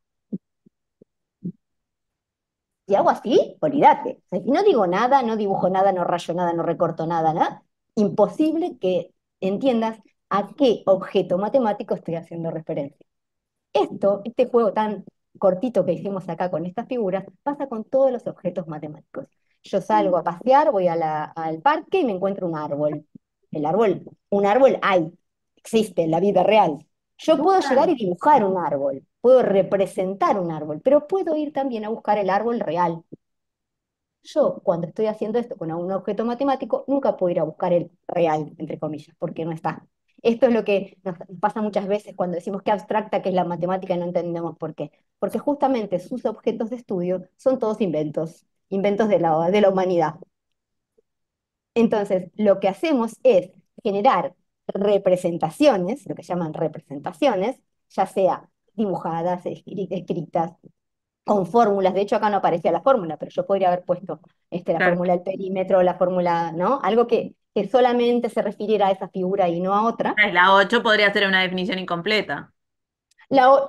Si hago así, olvídate. O sea, si no digo nada, no dibujo nada, no rayo nada, no recorto nada, nada, imposible que entiendas a qué objeto matemático estoy haciendo referencia. Este juego tan cortito que hicimos acá con estas figuras, pasa con todos los objetos matemáticos. Yo salgo a pasear, voy al parque y me encuentro un árbol. Un árbol hay, existe en la vida real. Yo puedo llegar y dibujar un árbol, puedo representar un árbol, pero puedo ir también a buscar el árbol real. Yo, cuando estoy haciendo esto con un objeto matemático, nunca puedo ir a buscar el real, entre comillas, porque no está. Esto es lo que nos pasa muchas veces cuando decimos qué abstracta que es la matemática y no entendemos por qué. Porque justamente sus objetos de estudio son todos inventos, inventos de la humanidad. Entonces, lo que hacemos es generar representaciones, lo que llaman representaciones, ya sea dibujadas, escritas, con fórmulas. De hecho, acá no aparecía la fórmula, pero yo podría haber puesto la claro. fórmula del perímetro, la fórmula, ¿no? Algo que solamente se refiriera a esa figura y no a otra. La 8 podría ser una definición incompleta.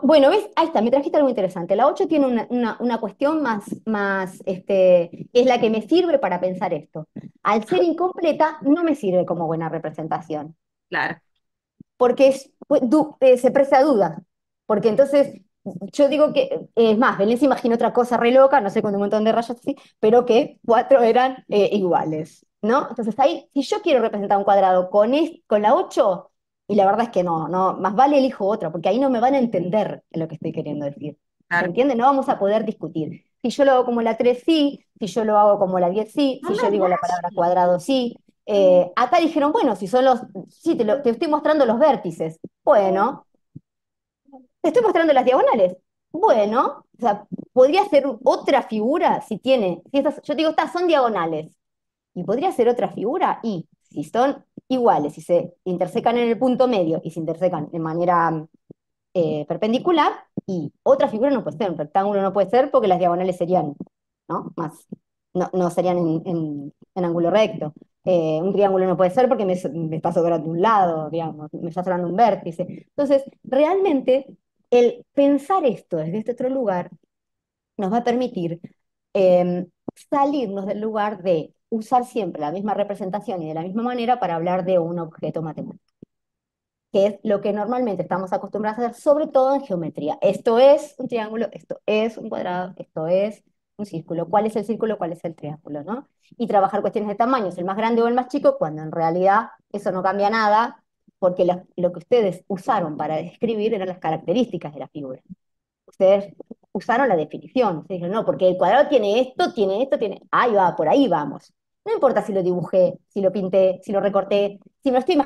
Bueno, ¿ves? Ahí está, me trajiste algo interesante. La 8 tiene una cuestión es la que me sirve para pensar esto. Al ser incompleta, no me sirve como buena representación Claro, porque se presta a duda. Porque entonces, yo digo que, es más, Belén se imaginó otra cosa re loca, no sé, con un montón de rayas así, pero que 4 eran iguales, ¿no? Entonces ahí, si yo quiero representar un cuadrado con la 8 y la verdad es que no, más vale elijo otra, porque ahí no me van a entender lo que estoy queriendo decir. ¿Se claro. entiende? No vamos a poder discutir. Si yo lo hago como la 3 sí, si yo lo hago como la 10 sí, si yo digo la palabra cuadrado sí, acá dijeron, bueno, si son sí, te estoy mostrando los vértices. Bueno, te estoy mostrando las diagonales. Bueno, o sea, podría ser otra figura yo digo, estas son diagonales. Y podría ser otra figura y si son iguales, si se intersecan en el punto medio y se intersecan de manera perpendicular, y otra figura no puede ser, un rectángulo no puede ser porque las diagonales serían, ¿no? No serían en ángulo recto. Un triángulo no puede ser porque me está sobrando un lado, digamos, me está sobrando un vértice. Entonces, realmente, el pensar esto desde este otro lugar nos va a permitir eh, salirnos del lugar de usar siempre la misma representación y de la misma manera para hablar de un objeto matemático. que es lo que normalmente estamos acostumbrados a hacer, sobre todo en geometría. Esto es un triángulo, esto es un cuadrado, esto es un círculo. ¿Cuál es el círculo? ¿Cuál es el triángulo? ¿No? Y trabajar cuestiones de tamaños, el más grande o el más chico, cuando en realidad eso no cambia nada, porque lo que ustedes usaron para describir eran las características de la figura. Ustedes usaron la definición. Ustedes dijeron, no, porque el cuadrado tiene esto, tiene esto, tiene... Ahí va, por ahí vamos. No importa si lo dibujé, si lo pinté, si lo recorté, si me lo estoy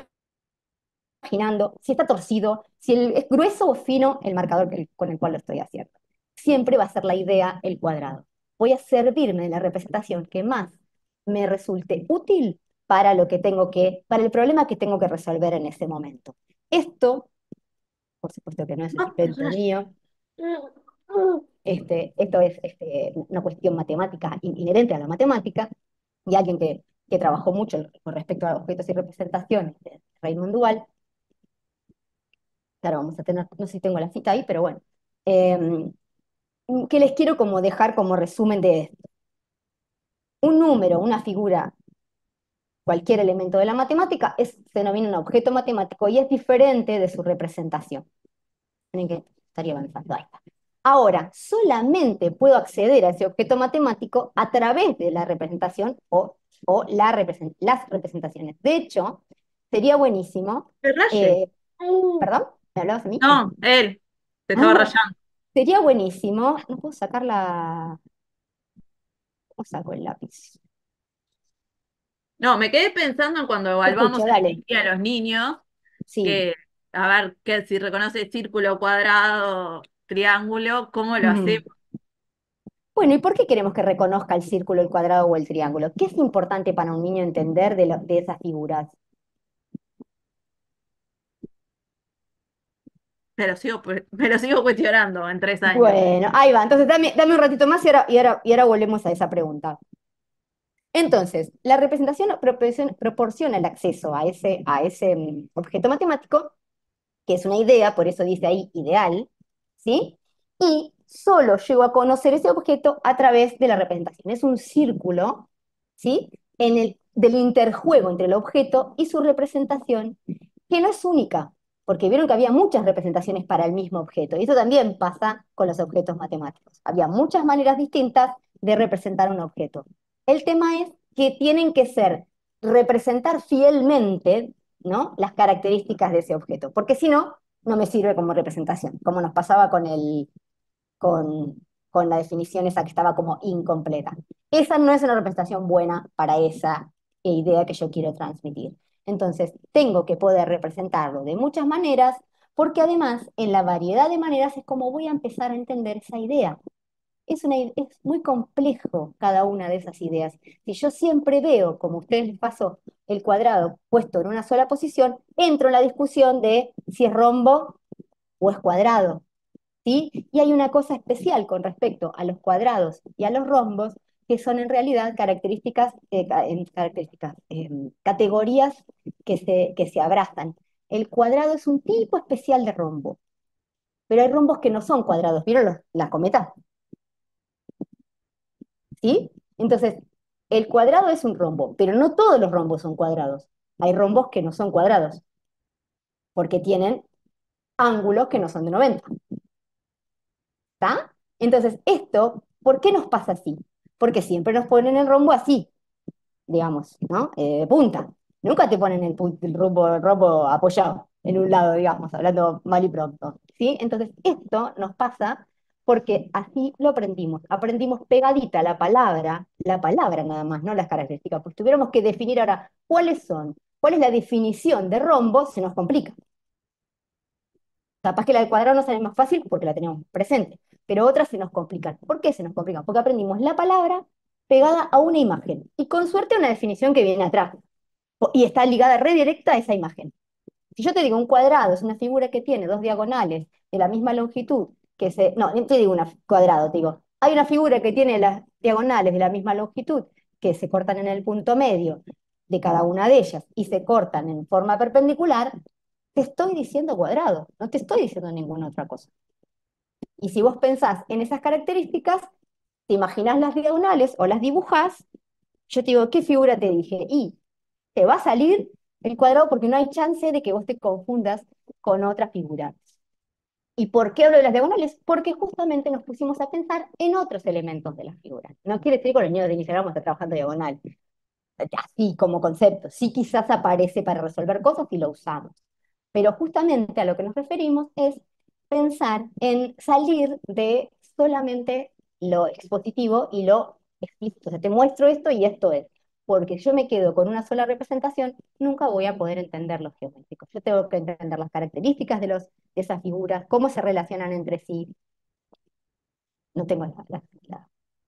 imaginando, si está torcido, si es grueso o fino el marcador con el cual lo estoy haciendo. Siempre va a ser la idea el cuadrado. Voy a servirme de la representación que más me resulte útil para lo que tengo para el problema que tengo que resolver en ese momento. Esto, por supuesto que no es un invento mío, esto es una cuestión matemática inherente a la matemática, y alguien que trabajó mucho con respecto a objetos y representaciones de Raymond Duval. Claro, vamos a tener, no sé si tengo la cita ahí, pero bueno, eh, que les quiero como dejar como resumen de esto. Un número, una figura, cualquier elemento de la matemática se denomina un objeto matemático y es diferente de su representación. Miren que estaría avanzando, ahí está. Ahora, solamente puedo acceder a ese objeto matemático a través de la representación las representaciones. De hecho, sería buenísimo. ¡Qué raye! ¿Perdón? ¿Me hablabas a mí? No, él. Te estaba Ah, rayando. sería buenísimo. No puedo sacar ¿Cómo saco el lápiz? No, me quedé pensando en cuando Te evaluamos escucho, dale. a los niños, Sí. que a ver que si reconoce círculo, cuadrado, triángulo, ¿cómo lo hacemos? Ujú. Bueno, ¿y por qué queremos que reconozca el círculo, el cuadrado o el triángulo? ¿Qué es importante para un niño entender de esas figuras? Me lo sigo cuestionando en 3 años. Bueno, ahí va. Entonces, dame un ratito más y ahora volvemos a esa pregunta. Entonces, la representación proporciona el acceso a ese objeto matemático, que es una idea, por eso dice ahí ideal, ¿sí? Y solo llego a conocer ese objeto a través de la representación. Es un círculo, ¿sí? Del interjuego entre el objeto y su representación, que no es única, porque vieron que había muchas representaciones para el mismo objeto, y eso también pasa con los objetos matemáticos. Había muchas maneras distintas de representar un objeto. El tema es que tienen que representar fielmente, ¿no?, las características de ese objeto, porque si no, no me sirve como representación, como nos pasaba con, con la definición esa que estaba como incompleta. Esa no es una representación buena para esa idea que yo quiero transmitir. Entonces, tengo que poder representarlo de muchas maneras, porque además, en la variedad de maneras es como voy a empezar a entender esa idea. Es muy complejo cada una de esas ideas. Si yo siempre veo, como a ustedes les pasó, el cuadrado puesto en una sola posición, entro en la discusión de si es rombo o es cuadrado, ¿sí? Y hay una cosa especial con respecto a los cuadrados y a los rombos, que son en realidad categorías que se abrazan. El cuadrado es un tipo especial de rombo, pero hay rombos que no son cuadrados. ¿Vieron las cometas? ¿Sí? Entonces, el cuadrado es un rombo, pero no todos los rombos son cuadrados. Hay rombos que no son cuadrados, porque tienen ángulos que no son de 90. ¿Está? Entonces, ¿por qué nos pasa así? Porque siempre nos ponen el rombo así, digamos, ¿no? De punta. Nunca te ponen el rombo apoyado en un lado, digamos, hablando mal y pronto, ¿sí? Entonces, esto nos pasa porque así lo aprendimos. Aprendimos pegadita la palabra nada más, no las características. Pues tuviéramos que definir ahora cuál es la definición de rombo, se nos complica. Capaz que la del cuadrado nos sale más fácil porque la tenemos presente, pero otras se nos complican. ¿Por qué se nos complican? Porque aprendimos la palabra pegada a una imagen y con suerte una definición que viene atrás y está ligada redirecta a esa imagen. Si yo te digo un cuadrado es una figura que tiene dos diagonales de la misma longitud, no, no te digo un cuadrado, te digo, hay una figura que tiene las diagonales de la misma longitud que se cortan en el punto medio de cada una de ellas y se cortan en forma perpendicular, te estoy diciendo cuadrado, no te estoy diciendo ninguna otra cosa. Y si vos pensás en esas características, te imaginás las diagonales o las dibujás, yo te digo, ¿qué figura te dije? Y te va a salir El cuadrado porque no hay chance de que vos te confundas con otra figura. ¿Y por qué hablo de las diagonales? Porque justamente nos pusimos a pensar en otros elementos de la figura. No quiere decir que con los niños de inicial vamos a estar trabajando diagonal, así como concepto. Sí, quizás aparece para resolver cosas y lo usamos. Pero justamente a lo que nos referimos es pensar en salir de solamente lo expositivo y lo explícito. O sea, te muestro esto y esto es. Porque yo me quedo con una sola representación, nunca voy a poder entender los geométricos. Yo tengo que entender las características de esas figuras, cómo se relacionan entre sí. No tengo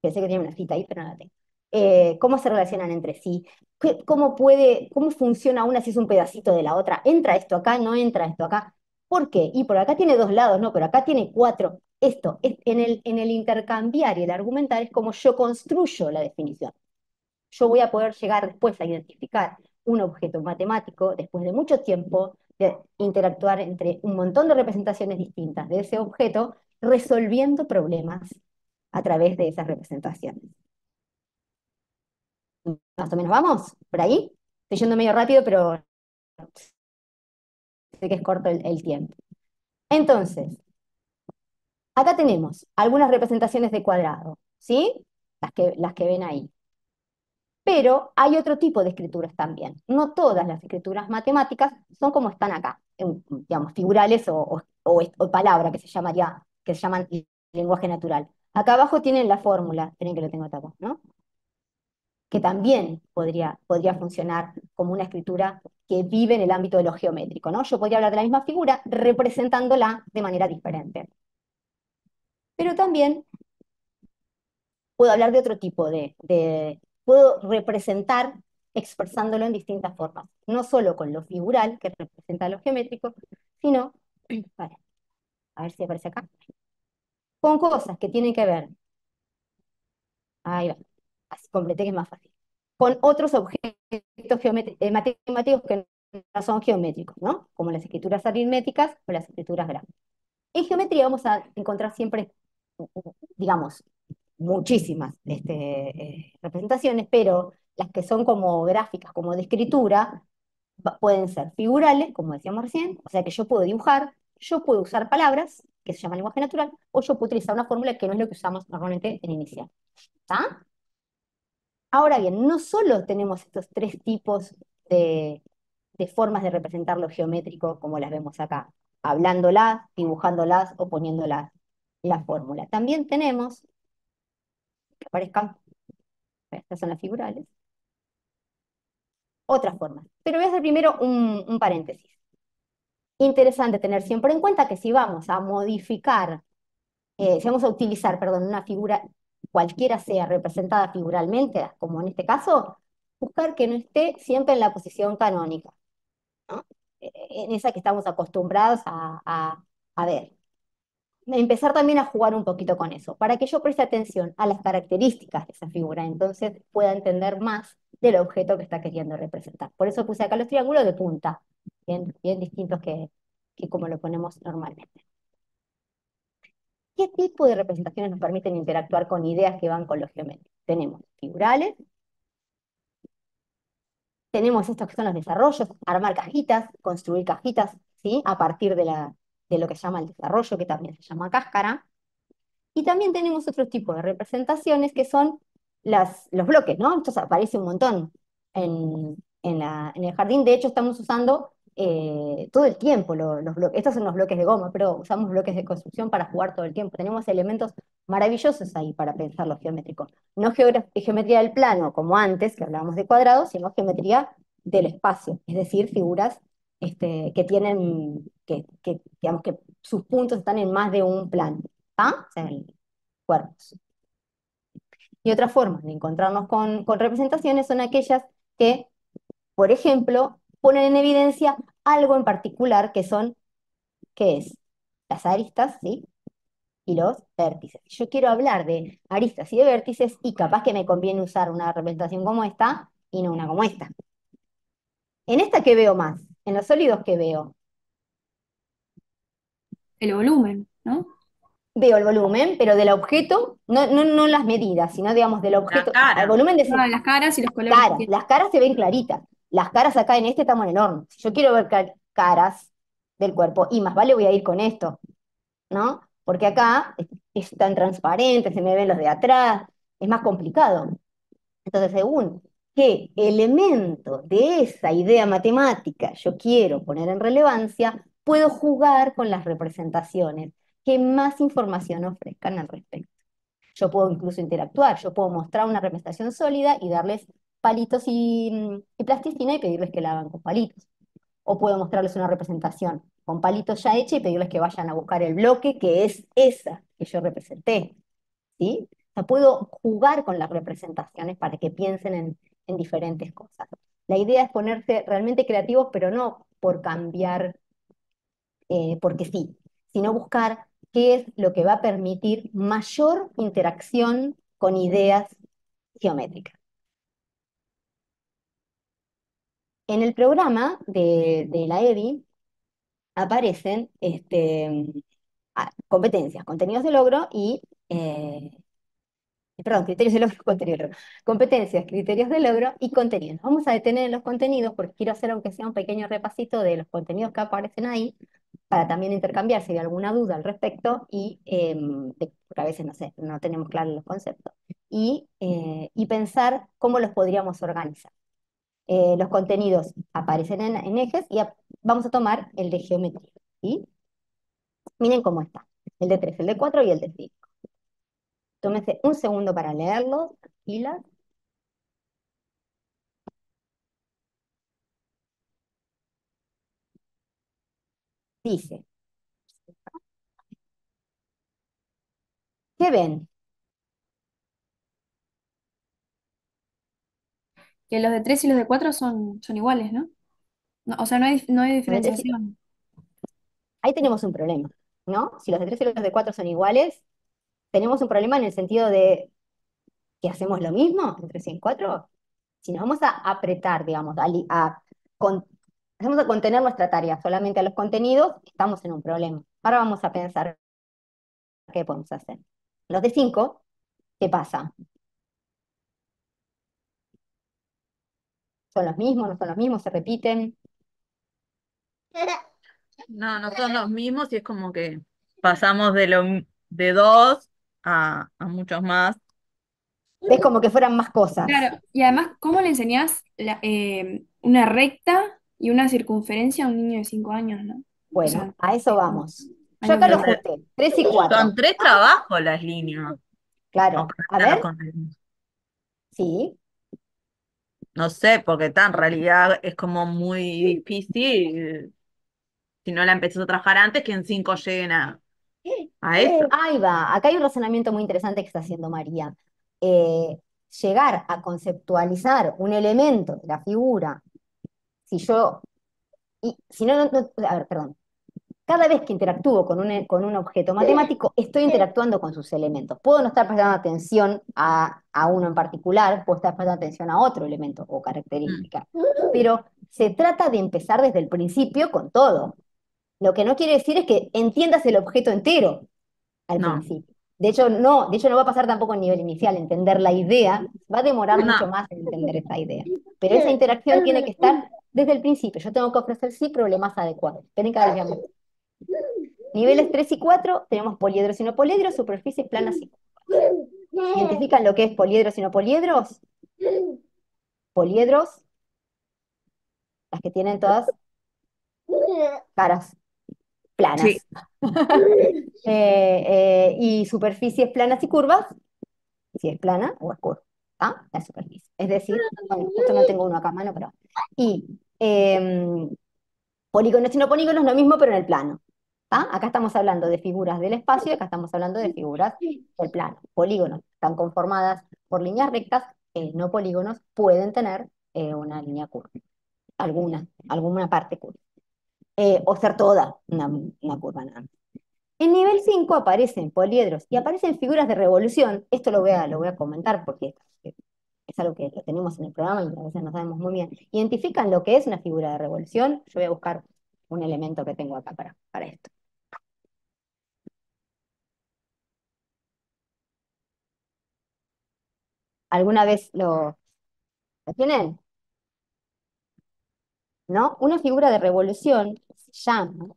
pensé que tenía una cita ahí, pero no la tengo. Cómo se relacionan entre sí, cómo funciona una si es un pedacito de la otra, entra esto acá, no entra esto acá. ¿Por qué? Y por acá tiene dos lados, no, pero acá tiene cuatro. Esto, en el intercambiar y el argumentar es como yo construyo la definición. Yo voy a poder llegar después a identificar un objeto matemático después de mucho tiempo de interactuar entre un montón de representaciones distintas de ese objeto, resolviendo problemas a través de esas representaciones. Más o menos vamos, por ahí. Estoy yendo medio rápido, pero sé que es corto el tiempo. Entonces, acá tenemos algunas representaciones de cuadrado, ¿sí? Las que ven ahí. Pero hay otro tipo de escrituras también. No todas las escrituras matemáticas son como están acá, digamos, figurales o palabra que se llaman lenguaje natural. Acá abajo tienen la fórmula, esperen que lo tengo acá, ¿no? Que también podría funcionar como una escritura que vive en el ámbito de lo geométrico, ¿no? Yo podría hablar de la misma figura representándola de manera diferente. Pero también puedo hablar de otro tipo puedo representar expresándolo en distintas formas, no solo con lo figural, que representa lo geométrico, sino, vale, a ver si aparece acá, con cosas que tienen que ver, ahí va, así completé que es más fácil, con otros objetos matemáticos que no son geométricos, ¿no? Como las escrituras aritméticas o las escrituras gráficas. En geometría vamos a encontrar siempre, digamos, muchísimas representaciones, pero las que son como gráficas, como de escritura, pueden ser figurales, como decíamos recién, o sea que yo puedo dibujar, yo puedo usar palabras, que se llama lenguaje natural, o yo puedo utilizar una fórmula que no es lo que usamos normalmente en inicial. ¿Está? Ahora bien, no solo tenemos estos tres tipos de formas de representar lo geométrico como las vemos acá, hablándolas, dibujándolas o poniéndolas la fórmula. También tenemos, que aparezcan, estas son las figurales, otras formas. Pero voy a hacer primero un paréntesis. Interesante tener siempre en cuenta que si vamos a modificar, si vamos a utilizar, perdón, una figura, cualquiera sea representada figuralmente, como en este caso, buscar que no esté siempre en la posición canónica, ¿no? En esa que estamos acostumbrados a ver. Empezar también a jugar un poquito con eso, para que yo preste atención a las características de esa figura, entonces pueda entender más del objeto que está queriendo representar. Por eso puse acá los triángulos de punta, bien distintos que como lo ponemos normalmente. ¿Qué tipo de representaciones nos permiten interactuar con ideas que van con los geométricos? Tenemos figurales, tenemos estos que son los desarrollos, armar cajitas, construir cajitas, ¿sí? A partir de lo que se llama el desarrollo, que también se llama cáscara. Y también tenemos otro tipo de representaciones que son los bloques, ¿no? Esto aparece un montón en el jardín. De hecho, estamos usando todo el tiempo los bloques. Estos son los bloques de goma, pero usamos bloques de construcción para jugar todo el tiempo. Tenemos elementos maravillosos ahí para pensar lo geométrico. No geometría del plano, como antes, que hablábamos de cuadrados, sino geometría del espacio, es decir, figuras que tienen, digamos que sus puntos están en más de un plano. ¿Ah? O sea, cuerpos. Y otra forma de encontrarnos con representaciones son aquellas que, por ejemplo, ponen en evidencia algo en particular ¿qué es? Las aristas, ¿sí? Y los vértices. Yo quiero hablar de aristas y de vértices y capaz que me conviene usar una representación como esta y no una como esta. ¿En esta qué veo más? En los sólidos, ¿qué veo? El volumen, ¿no? Veo el volumen, pero del objeto, no las medidas, sino digamos del La objeto, el cara. volumen de Ah, las caras y los colores que tiene. las caras se ven claritas, Las caras acá en este estamos en el horno. Si yo quiero ver caras del cuerpo, y más vale voy a ir con esto, ¿no? Porque acá es tan transparente, se me ven los de atrás, es más complicado. Entonces, según qué elemento de esa idea matemática yo quiero poner en relevancia, puedo jugar con las representaciones que más información ofrezcan al respecto. Yo puedo incluso interactuar, yo puedo mostrar una representación sólida y darles palitos y plasticina y pedirles que la hagan con palitos. O puedo mostrarles una representación con palitos ya hecha y pedirles que vayan a buscar el bloque que es esa que yo representé. ¿Sí? O sea, puedo jugar con las representaciones para que piensen en diferentes cosas. La idea es ponerse realmente creativos, pero no por cambiar porque sí, sino buscar qué es lo que va a permitir mayor interacción con ideas geométricas. En el programa de la EBI aparecen competencias, contenidos de logro y perdón, criterios de logro, contenido de logro. Competencias, criterios de logro y contenidos. Vamos a detener en los contenidos porque quiero hacer aunque sea un pequeño repasito de los contenidos que aparecen ahí para también intercambiar si hay alguna duda al respecto porque a veces no sé, no tenemos claros los conceptos. Y pensar cómo los podríamos organizar. Los contenidos aparecen en ejes y vamos a tomar el de geometría. ¿Sí? Miren cómo está. El de 3, el de 4 y el de 5. Tómense un segundo para leerlo, tranquila. Dice, ¿qué ven? Que los de 3 y los de 4 son iguales, ¿no? O sea, no hay diferenciación. Ahí tenemos un problema, ¿no? Si los de 3 y los de 4 son iguales, tenemos un problema en el sentido de que hacemos lo mismo entre 3 y 4. Si nos vamos a apretar, digamos, hacemos a contener nuestra tarea solamente a los contenidos, estamos en un problema. Ahora vamos a pensar qué podemos hacer. Los de 5, ¿qué pasa? ¿Son los mismos? ¿No son los mismos? ¿Se repiten? No, no son los mismos y es como que pasamos de dos a muchos más. Es como que fueran más cosas. Claro, y además, ¿cómo le enseñás una recta y una circunferencia a un niño de 5 años, ¿no? O Bueno, sea, a eso vamos. Yo algo acá lo que... Entonces, junté, 3 y son 4. tres trabajos las líneas, Claro, aunque no a sean los ver, contenidos. sí. No sé, porque en realidad es como muy difícil si no la empezás a trabajar antes que en cinco lleguen a eso. Ahí va, acá hay un razonamiento muy interesante que está haciendo María. Eh, Llegar a conceptualizar un elemento de la figura, si yo, y si no, a ver, perdón, cada vez que interactúo con un objeto matemático, estoy interactuando con sus elementos. Puedo no estar prestando atención a uno en particular, puedo estar prestando atención a otro elemento o Mm, característica, pero se trata de empezar desde el principio con todo. Lo que no quiere decir es que entiendas el objeto entero al No, principio. De hecho no va a pasar tampoco en nivel inicial, entender la idea, va a demorar mucho no. más en entender esa idea. Pero esa interacción tiene que estar desde el principio. Yo tengo que ofrecer sí problemas adecuados. Esperen que ahora les voy a Niveles 3 y 4 tenemos poliedros y no poliedros, superficies planas y curvas. ¿Identifican lo que es poliedros y no poliedros? Poliedros, las que tienen todas caras Sí, planas. Y superficies planas y curvas, si es plana o es curva. ¿Ah? La superficie. Es decir, bueno, justo no tengo uno acá a mano, pero. Y polígonos y no polígonos, lo mismo, pero en el plano. ¿Ah? Acá estamos hablando de figuras del espacio, acá estamos hablando de figuras del plano. Polígonos están conformadas por líneas rectas, no polígonos pueden tener una línea curva, alguna parte curva. O ser toda una curva nada más. En nivel 5 aparecen poliedros y aparecen figuras de revolución. Esto lo voy a comentar porque es algo que lo tenemos en el programa y a veces no sabemos muy bien. ¿Identifican lo que es una figura de revolución? Yo voy a buscar un elemento que tengo acá para esto. ¿Alguna vez lo tienen? ¿no? Una figura de revolución se llama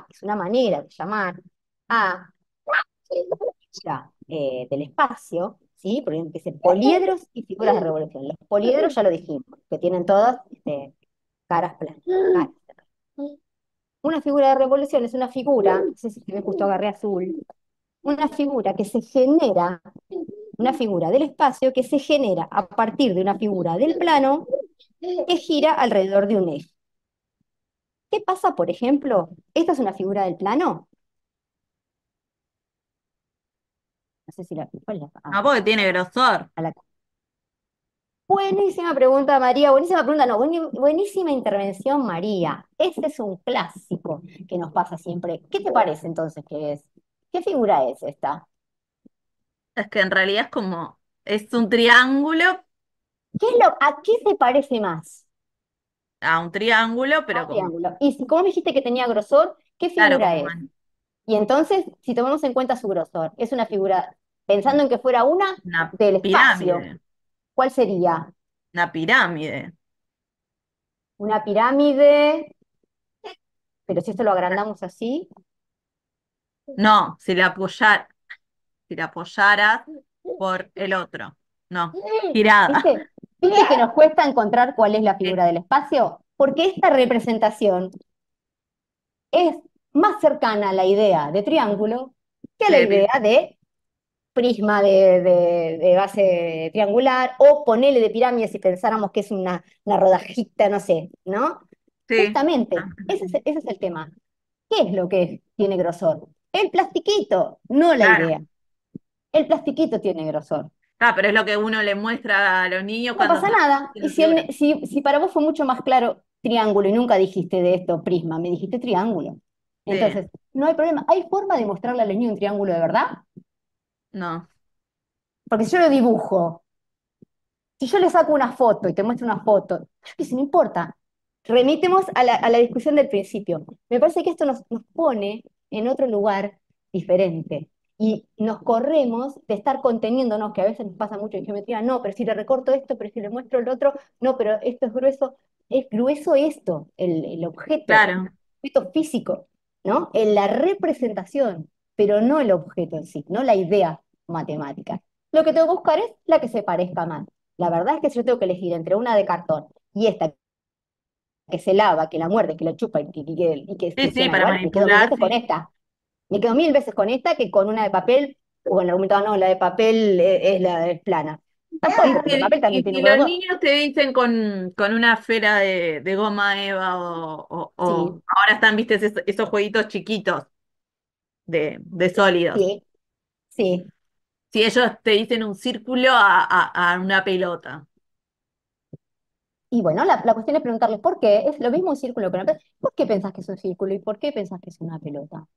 es una manera de llamar a figura, del espacio, ¿sí? Porque empiezan poliedros y figuras de revolución. Los poliedros ya lo dijimos, que tienen todas caras planas. Una figura de revolución es una figura, no sé si se ve, justo agarré azul, una figura que se genera, una figura del espacio que se genera a partir de una figura del plano que gira alrededor de un eje. ¿Qué pasa, por ejemplo? Esta es una figura del plano. No sé si la... ¿cuál es la- No, porque tiene grosor. a la- Buenísima pregunta, María. Buenísima pregunta, no, buenísima intervención, María. Ese es un clásico que nos pasa siempre. ¿Qué te parece entonces que es? ¿Qué figura es esta? Es que en realidad es un triángulo ¿A qué se parece más? a un triángulo, A pero un triángulo. Y si, como me dijiste que tenía grosor, ¿qué claro, figura es? Y entonces, si tomamos en cuenta su grosor, es una figura, pensando en que fuera una una del espacio, pirámide, ¿cuál sería? una pirámide. Una pirámide, pero si esto lo agrandamos así, No, si la apoyaras por el otro. No, girada. ¿viste? ¿Viste que nos cuesta encontrar cuál es la Sí, figura del espacio? Porque esta representación es más cercana a la idea de triángulo que a la idea de prisma de base triangular, o ponele de pirámide si pensáramos que es una rodajita, no sé, ¿no? sí. Justamente, ese es el tema. ¿Qué es lo que tiene grosor? El plastiquito, no la Claro. idea. El plastiquito tiene grosor. Ah, pero es lo que uno le muestra a los niños No cuando pasa están nada. Y haciendo si, figuras. si para vos fue mucho más claro triángulo y nunca dijiste de esto prisma, me dijiste triángulo. Sí, Entonces, no hay problema. ¿Hay forma de mostrarle a los niños un triángulo de verdad? no, Porque si yo lo dibujo, si yo le saco una foto y te muestro una foto, yo qué sé, no importa. Remitemos a la discusión del principio. Me parece que esto nos pone en otro lugar diferente. Y nos corremos de estar conteniéndonos, que a veces nos pasa mucho en geometría, no, pero si le recorto esto, pero si le muestro el otro, no, pero esto es grueso esto, claro. el objeto físico, ¿no? En la representación, pero no el objeto en sí, no la idea matemática. Lo que tengo que buscar es la que se parezca más. La verdad es que si yo tengo que elegir entre una de cartón y esta que se lava, que la muerde, que la chupa y que Sí, sí, funciona para igual, me quedo mil manipular, veces con sí. esta. Me quedo mil veces con esta que con una de papel, o en el argumento, no, la de papel es plana. Tampoco, porque el papel también Y tiene si un los huevo. niños te dicen con una esfera de goma eva Sí, o ahora están, viste, esos jueguitos chiquitos de sólidos. sí, sí. Si ellos te dicen un círculo a una pelota. Y bueno, la cuestión es preguntarles por qué. Es lo mismo un círculo que una pelota. ¿Por qué pensás que es un círculo y por qué pensás que es una pelota?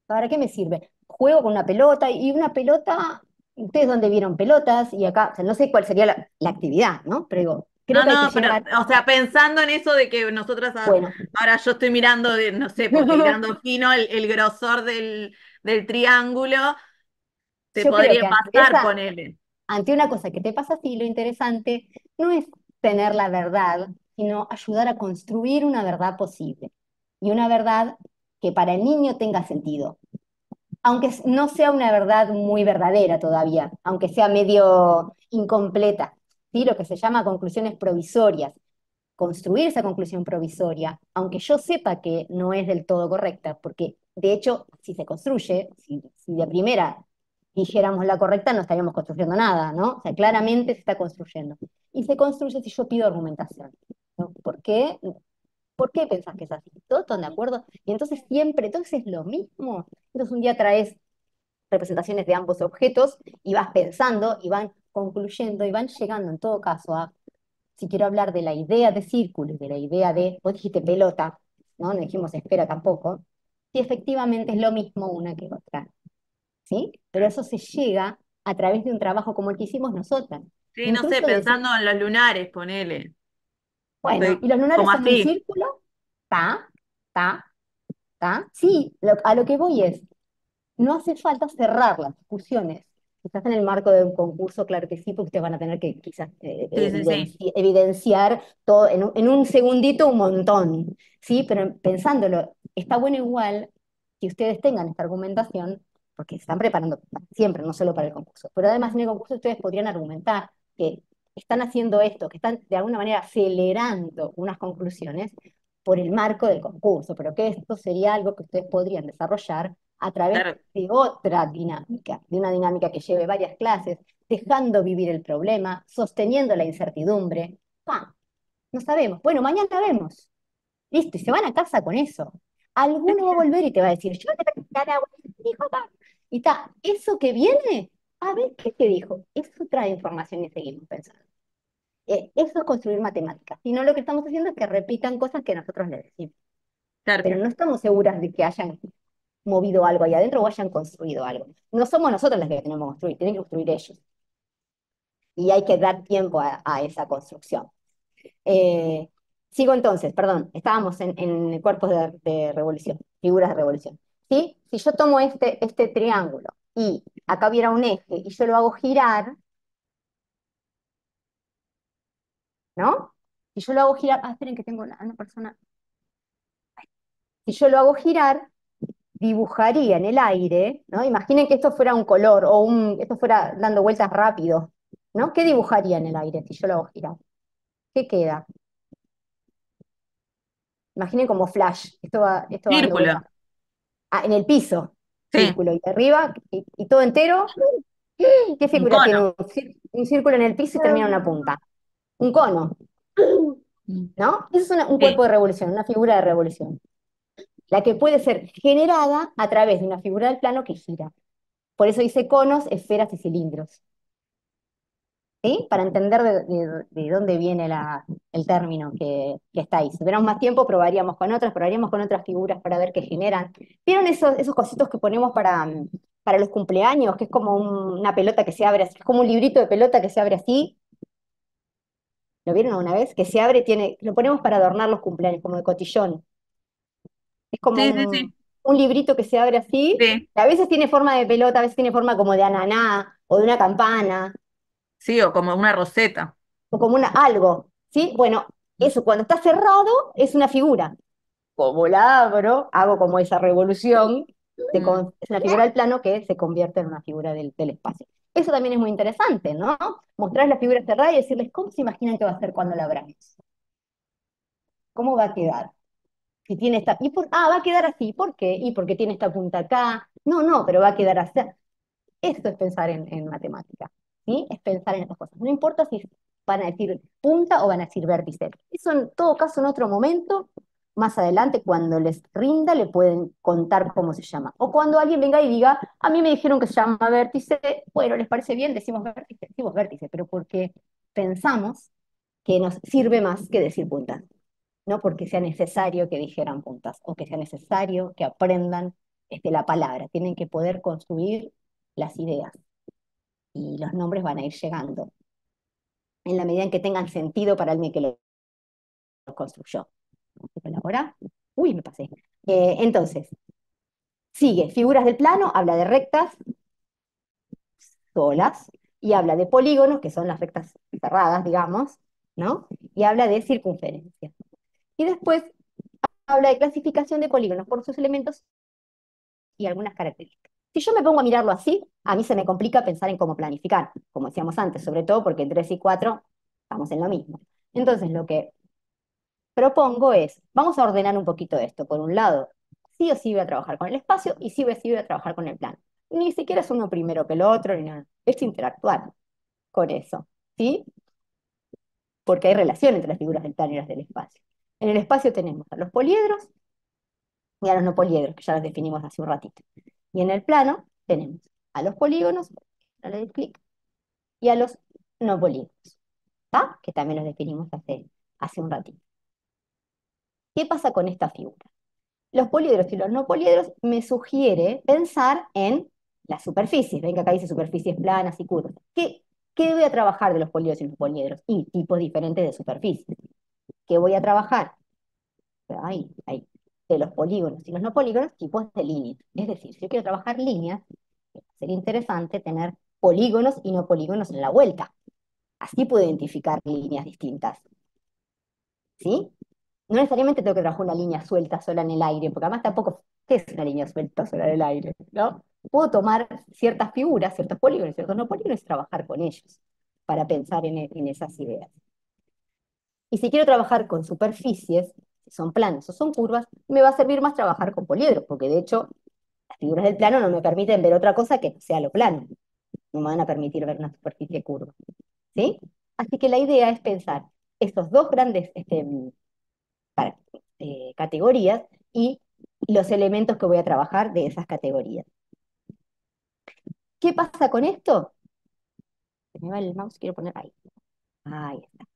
¿Para qué me sirve? Juego con una pelota y una pelota, ¿ustedes dónde vieron pelotas? Y acá, o sea, no sé cuál sería la actividad, ¿no? Pero digo, creo No, que hay que no, pero, llegar, o sea, pensando en eso de que nosotras bueno. ahora yo estoy mirando, no sé, porque hilando fino el grosor del triángulo, te Yo creo podría que pasar, ponele. ante una cosa que te pasa así, lo interesante no es tener la verdad, sino ayudar a construir una verdad posible. Y una verdad que para el niño tenga sentido. Aunque no sea una verdad muy verdadera todavía, aunque sea medio incompleta, ¿sí? Lo que se llama conclusiones provisorias. Construir esa conclusión provisoria, aunque yo sepa que no es del todo correcta, porque de hecho, si se construye, si de primera dijéramos la correcta, no estaríamos construyendo nada, ¿no? O sea, claramente se está construyendo. Y se construye si yo pido argumentación, ¿no? ¿Por qué pensás que es así? ¿Todos están de acuerdo? Y entonces siempre, entonces es lo mismo. Entonces un día traes representaciones de ambos objetos y vas pensando y van concluyendo y van llegando en todo caso a, si quiero hablar de la idea de círculo y de la idea de, vos dijiste pelota, ¿no? No dijimos esfera tampoco, si efectivamente es lo mismo una que otra, ¿sí? Pero eso se llega a través de un trabajo como el que hicimos nosotras. Sí, no sé, Incluso de decir, pensando en los lunares, ponele. bueno, ¿y los lunares Como son un así. círculo? ¿Está? ¿Está? ¿Está? Sí, a lo que voy es, no hace falta cerrar las discusiones Quizás en el marco de un concurso, claro que sí, porque ustedes van a tener que quizás Sí, sí, sí. evidenciar todo en un segundito un montón, ¿sí? Pero pensándolo, está bueno igual que ustedes tengan esta argumentación, porque se están preparando siempre, no solo para el concurso, pero además en el concurso ustedes podrían argumentar que están haciendo esto, que están de alguna manera acelerando unas conclusiones por el marco del concurso, pero que esto sería algo que ustedes podrían desarrollar a través Claro, de otra dinámica, de una dinámica que lleve varias clases, dejando vivir el problema, sosteniendo la incertidumbre. ¡Pam! No sabemos. Bueno, mañana vemos. Listo, y se van a casa con eso. Alguno va a volver y te va a decir, yo te preguntaré a dijo acá. Y está, eso que viene, a ver qué te dijo. Eso trae información y seguimos pensando. Eso es construir matemáticas. Si no, lo que estamos haciendo es que repitan cosas que nosotros les decimos. claro. Pero no estamos seguras de que hayan movido algo ahí adentro o hayan construido algo. No somos nosotros las que tenemos que construir, tienen que construir ellos. Y hay que dar tiempo a esa construcción. Eh, Sigo entonces, perdón, estábamos en cuerpos de revolución, figuras de revolución. ¿Sí? Si yo tomo este triángulo y acá hubiera un eje y yo lo hago girar, ¿no? Si yo lo hago girar, esperen que tengo una persona. Si yo lo hago girar, dibujaría en el aire, ¿no? Imaginen que esto fuera un color o esto fuera dando vueltas rápido, ¿no? ¿Qué dibujaría en el aire si yo lo hago girar? ¿Qué queda? Imaginen como flash, esto va dando vueltas. Círculo. Ah, en el piso, Sí. círculo, y arriba, y todo entero. ¿Qué Un figura cono. tiene un círculo en el piso y termina en una punta? Un cono, ¿no? Eso es un cuerpo Sí. de revolución, una figura de revolución. La que puede ser generada a través de una figura del plano que gira. Por eso dice conos, esferas y cilindros. ¿Sí? Para entender de dónde viene el término que está ahí. Si tuviéramos más tiempo, probaríamos con otras figuras para ver qué generan. ¿Vieron esos cositos que ponemos para los cumpleaños? Que es como una pelota que se abre así, es como un librito de pelota que se abre así. ¿Lo vieron alguna vez? Que se abre, lo ponemos para adornar los cumpleaños, como de cotillón. Es como Sí, sí, sí. un librito que se abre así. Sí. A veces tiene forma de pelota, a veces tiene forma como de ananá o de una campana. Sí, o como una roseta. O como algo, ¿sí? Bueno, eso cuando está cerrado es una figura. Como la abro, hago como esa revolución, Mm. es una figura del plano que se convierte en una figura del espacio. Eso también es muy interesante, ¿no? Mostrar la figura cerrada y decirles cómo se imaginan que va a ser cuando la abramos. ¿Cómo va a quedar? Si tiene va a quedar así. ¿Por qué? Y porque tiene esta punta acá. No, no, pero va a quedar así. Esto es pensar en matemática, ¿sí? Es pensar en estas cosas. No importa si van a decir punta o van a decir vértice. Eso en todo caso en otro momento, más adelante, cuando les rinda, le pueden contar cómo se llama. O cuando alguien venga y diga, a mí me dijeron que se llama vértice, bueno, ¿les parece bien? Decimos vértice, pero porque pensamos que nos sirve más que decir puntas. No porque sea necesario que dijeran puntas o que sea necesario que aprendan la palabra. Tienen que poder construir las ideas y los nombres van a ir llegando en la medida en que tengan sentido para alguien que los construyó. ¿Ahora? Uy, me pasé. Entonces, sigue, figuras del plano, habla de rectas solas y habla de polígonos, que son las rectas cerradas, digamos, ¿no? Y habla de circunferencias. Y después habla de clasificación de polígonos por sus elementos y algunas características. Si yo me pongo a mirarlo así, a mí se me complica pensar en cómo planificar, como decíamos antes, sobre todo porque en 3 y 4 estamos en lo mismo. Entonces, lo que propongo es, vamos a ordenar un poquito esto. Por un lado, sí o sí voy a trabajar con el espacio y sí o sí voy a trabajar con el plano. Ni siquiera es uno primero que el otro, ni nada. Es interactuar con eso, ¿sí? Porque hay relación entre las figuras del plano y las del espacio. En el espacio tenemos a los poliedros y a los no poliedros, que ya los definimos hace un ratito. Y en el plano tenemos a los polígonos, no le doy clic, y a los no polígonos, ¿está? Que también los definimos hace un ratito. ¿Qué pasa con esta figura? Los poliedros y los no poliedros me sugiere pensar en las superficies. Ven que acá dice superficies planas y curvas. ¿Qué voy a trabajar de los poliedros y los poliedros? Y tipos diferentes de superficies. ¿Qué voy a trabajar? Ahí. De los polígonos y los no polígonos, tipos de líneas. Es decir, si yo quiero trabajar líneas, sería interesante tener polígonos y no polígonos en la vuelta. Así puedo identificar líneas distintas, ¿sí? No necesariamente tengo que trabajar una línea suelta sola en el aire, porque además tampoco, ¿qué es una línea suelta sola en el aire? ¿No? Puedo tomar ciertas figuras, ciertos polígonos, ciertos no polígonos y trabajar con ellos para pensar en esas ideas. Y si quiero trabajar con superficies, si son planos o son curvas, me va a servir más trabajar con poliedros, porque de hecho las figuras del plano no me permiten ver otra cosa que no sea lo plano. No me van a permitir ver una superficie curva. ¿Sí? Así que la idea es pensar estos dos grandes categorías y los elementos que voy a trabajar de esas categorías. ¿Qué pasa con esto? Se me va el mouse, quiero poner ahí. Ahí está.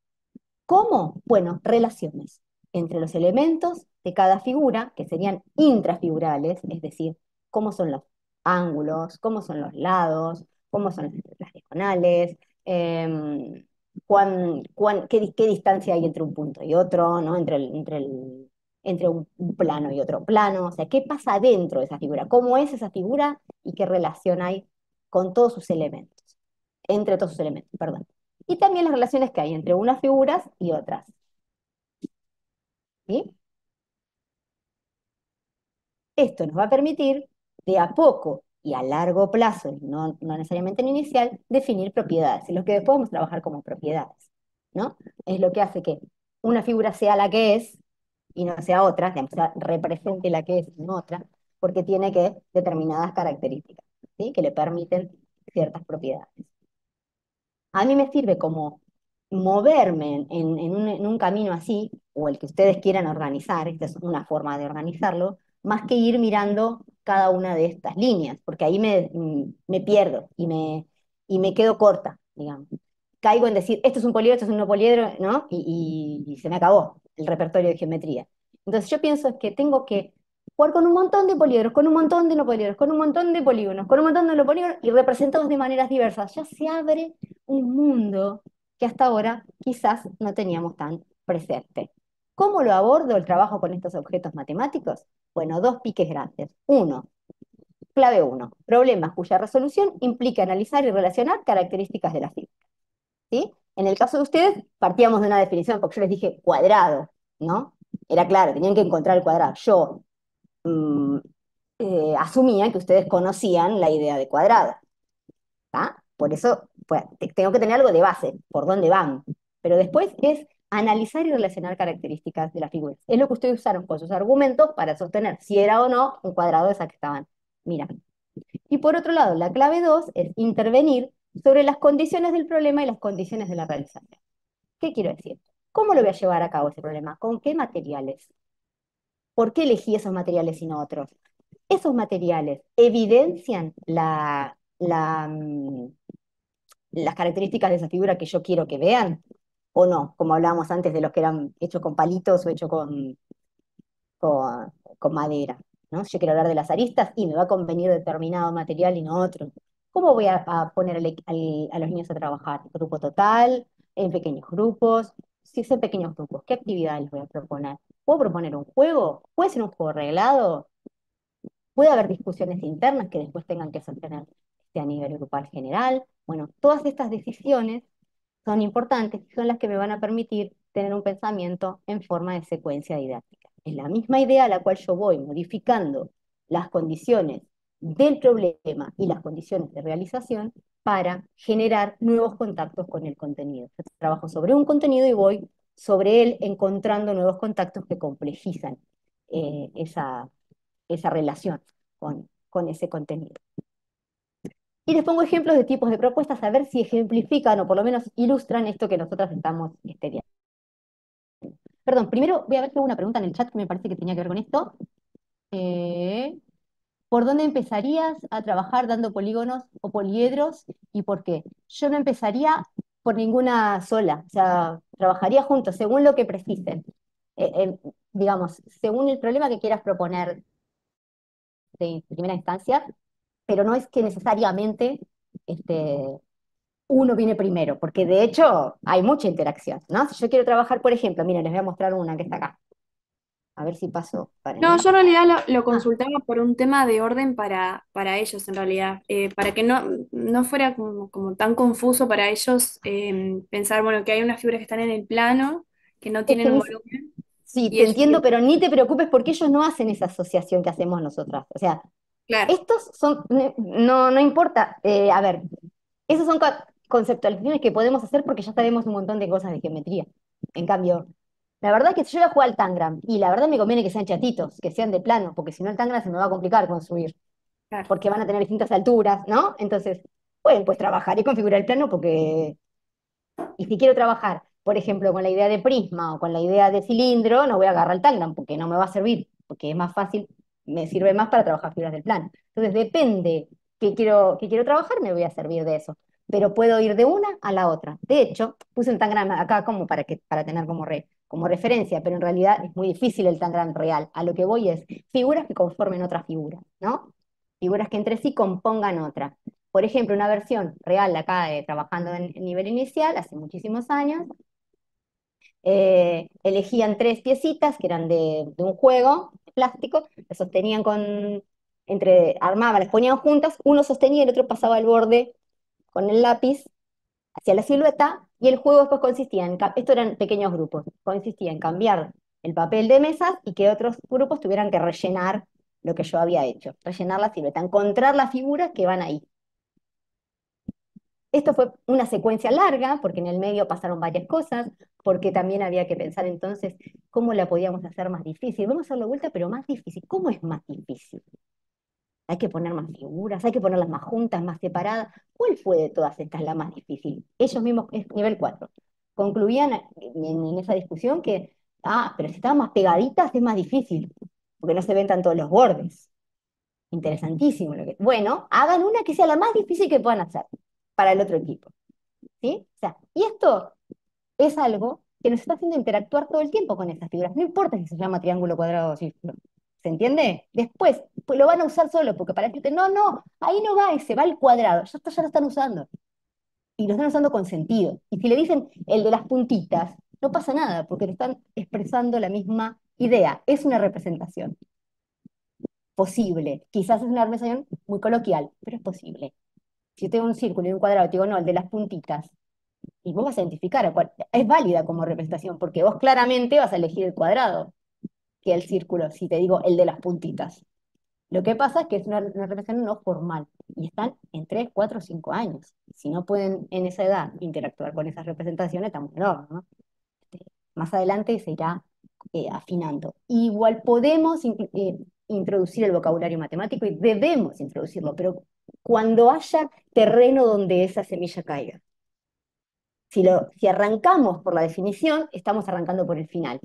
¿Cómo? Bueno, relaciones entre los elementos de cada figura, que serían intrafigurales, es decir, cómo son los ángulos, cómo son los lados, cómo son las diagonales, qué distancia hay entre un punto y otro, ¿no? Entre un plano y otro plano, o sea, qué pasa dentro de esa figura, cómo es esa figura y qué relación hay con todos sus elementos, entre todos sus elementos, perdón. Y también las relaciones que hay entre unas figuras y otras. ¿Sí? Esto nos va a permitir, de a poco y a largo plazo, no necesariamente en inicial, definir propiedades, en lo que después vamos a trabajar como propiedades, ¿no? Es lo que hace que una figura sea la que es y no sea otra, digamos, represente la que es y no otra, porque tiene que determinadas características, ¿sí? Que le permiten ciertas propiedades. A mí me sirve como moverme en un camino así, o el que ustedes quieran organizar, esta es una forma de organizarlo, más que ir mirando cada una de estas líneas, porque ahí me pierdo y me quedo corta, digamos. Caigo en decir, esto es un poliedro, esto es un no poliedro, ¿no? Y se me acabó el repertorio de geometría. Entonces yo pienso que tengo que jugar con un montón de poliedros, con un montón de no poliedros, con un montón de polígonos, con un montón de no polígonos y representados de maneras diversas. Ya se abre un mundo que hasta ahora quizás no teníamos tan presente. ¿Cómo lo abordo el trabajo con estos objetos matemáticos? Bueno, dos piques grandes. Uno, clave 1, problemas cuya resolución implica analizar y relacionar características de la figura. ¿Sí? En el caso de ustedes, partíamos de una definición, porque yo les dije cuadrado, ¿no? Era claro, tenían que encontrar el cuadrado. Yo mm, asumía que ustedes conocían la idea de cuadrado. ¿Tá? Por eso pues, tengo que tener algo de base, por dónde van. Pero después es analizar y relacionar características de la figura. Es lo que ustedes usaron con sus argumentos para sostener si era o no un cuadrado esa que estaban mirando. Y por otro lado, la clave 2 es intervenir sobre las condiciones del problema y las condiciones de la realización. ¿Qué quiero decir? ¿Cómo lo voy a llevar a cabo ese problema? ¿Con qué materiales? ¿Por qué elegí esos materiales y no otros? ¿Esos materiales evidencian las características de esa figura que yo quiero que vean? ¿O no? Como hablábamos antes de los que eran hechos con palitos o hechos con madera, ¿no? Si yo quiero hablar de las aristas y me va a convenir determinado material y no otro. ¿Cómo voy a poner a los niños a trabajar? ¿Grupo total? ¿En pequeños grupos? Si son pequeños grupos, ¿qué actividades les voy a proponer? ¿Puedo proponer un juego? ¿Puede ser un juego reglado? ¿Puede haber discusiones internas que después tengan que sostener a nivel grupal general? Bueno, todas estas decisiones son importantes y son las que me van a permitir tener un pensamiento en forma de secuencia didáctica. Es la misma idea a la cual yo voy modificando las condiciones del problema y las condiciones de realización para generar nuevos contactos con el contenido. Yo trabajo sobre un contenido y voy sobre él encontrando nuevos contactos que complejizan esa relación con ese contenido. Y les pongo ejemplos de tipos de propuestas a ver si ejemplifican o por lo menos ilustran esto que nosotros estamos viendo. Perdón, primero voy a ver si hubo una pregunta en el chat que me parece que tenía que ver con esto. ¿Por dónde empezarías a trabajar dando polígonos o poliedros y por qué? Yo no empezaría por ninguna sola, o sea, trabajaría juntos según lo que precisen. Digamos, según el problema que quieras proponer de primera instancia, pero no es que necesariamente uno viene primero, porque de hecho hay mucha interacción, ¿no? Si yo quiero trabajar, por ejemplo, miren, les voy a mostrar una que está acá. A ver si paso para No, yo en realidad lo Ah, consultaba por un tema de orden para ellos, en realidad, para que no fuera como tan confuso para ellos pensar, bueno, que hay unas figuras que están en el plano, que no es tienen que un ni, volumen, sí, y te ellos, entiendo, pero ni te preocupes porque ellos no hacen esa asociación que hacemos nosotras. O sea, claro, estos son, no, no importa, a ver, esas son conceptualizaciones que podemos hacer porque ya sabemos un montón de cosas de geometría. En cambio, la verdad es que si yo voy a jugar al Tangram, y la verdad me conviene que sean chatitos, que sean de plano, porque si no el Tangram se me va a complicar construir, claro. porque van a tener distintas alturas, ¿no? Entonces, bueno, pues trabajar y configurar el plano porque, y si quiero trabajar, por ejemplo, con la idea de prisma o con la idea de cilindro, no voy a agarrar el Tangram porque no me va a servir, porque es más fácil, me sirve más para trabajar figuras del plano. Entonces, depende qué quiero trabajar, me voy a servir de eso. Pero puedo ir de una a la otra. De hecho, puse un Tangram acá como para tener como referencia, pero en realidad es muy difícil el Tangram real. A lo que voy es figuras que conformen otras figuras, ¿no? Figuras que entre sí compongan otra. Por ejemplo, una versión real acá trabajando en nivel inicial, hace muchísimos años, elegían tres piecitas que eran de un juego de plástico, las sostenían armaban, las ponían juntas, uno sostenía y el otro pasaba al borde con el lápiz hacia la silueta, y el juego después consistía esto eran pequeños grupos, consistía en cambiar el papel de mesas y que otros grupos tuvieran que rellenar lo que yo había hecho, rellenar la silueta, encontrar las figuras que van ahí. Esto fue una secuencia larga, porque en el medio pasaron varias cosas, porque también había que pensar entonces cómo la podíamos hacer más difícil. Vamos a hacerlo de vuelta, pero más difícil. ¿Cómo es más difícil? Hay que poner más figuras, hay que ponerlas más juntas, más separadas. ¿Cuál fue de todas estas la más difícil? Ellos mismos, es nivel 4 concluían en esa discusión que, pero si estaban más pegaditas es más difícil, porque no se ven tanto los bordes. Interesantísimo. Bueno, hagan una que sea la más difícil que puedan hacer para el otro equipo. ¿Sí? O sea, y esto es algo que nos está haciendo interactuar todo el tiempo con esas figuras. No importa si se llama triángulo, cuadrado o círculo. ¿Se entiende? Después, pues lo van a usar solo, porque para decirte, no, no, ahí no va ese, va el cuadrado. Ya lo están usando. Y lo están usando con sentido. Y si le dicen el de las puntitas, no pasa nada, porque le están expresando la misma idea. Es una representación posible. Quizás es una representación muy coloquial, pero es posible. Si yo tengo un círculo y un cuadrado, te digo, no, el de las puntitas, y vos vas a identificar a cuál, es válida como representación, porque vos claramente vas a elegir el cuadrado que el círculo, si te digo el de las puntitas. Lo que pasa es que es una representación no formal, y están en 3 4 5 años. Si no pueden en esa edad interactuar con esas representaciones, estamos en horno, ¿no? Más adelante se irá afinando. Igual podemos introducir el vocabulario matemático y debemos introducirlo, pero cuando haya terreno donde esa semilla caiga. Si arrancamos por la definición, estamos arrancando por el final.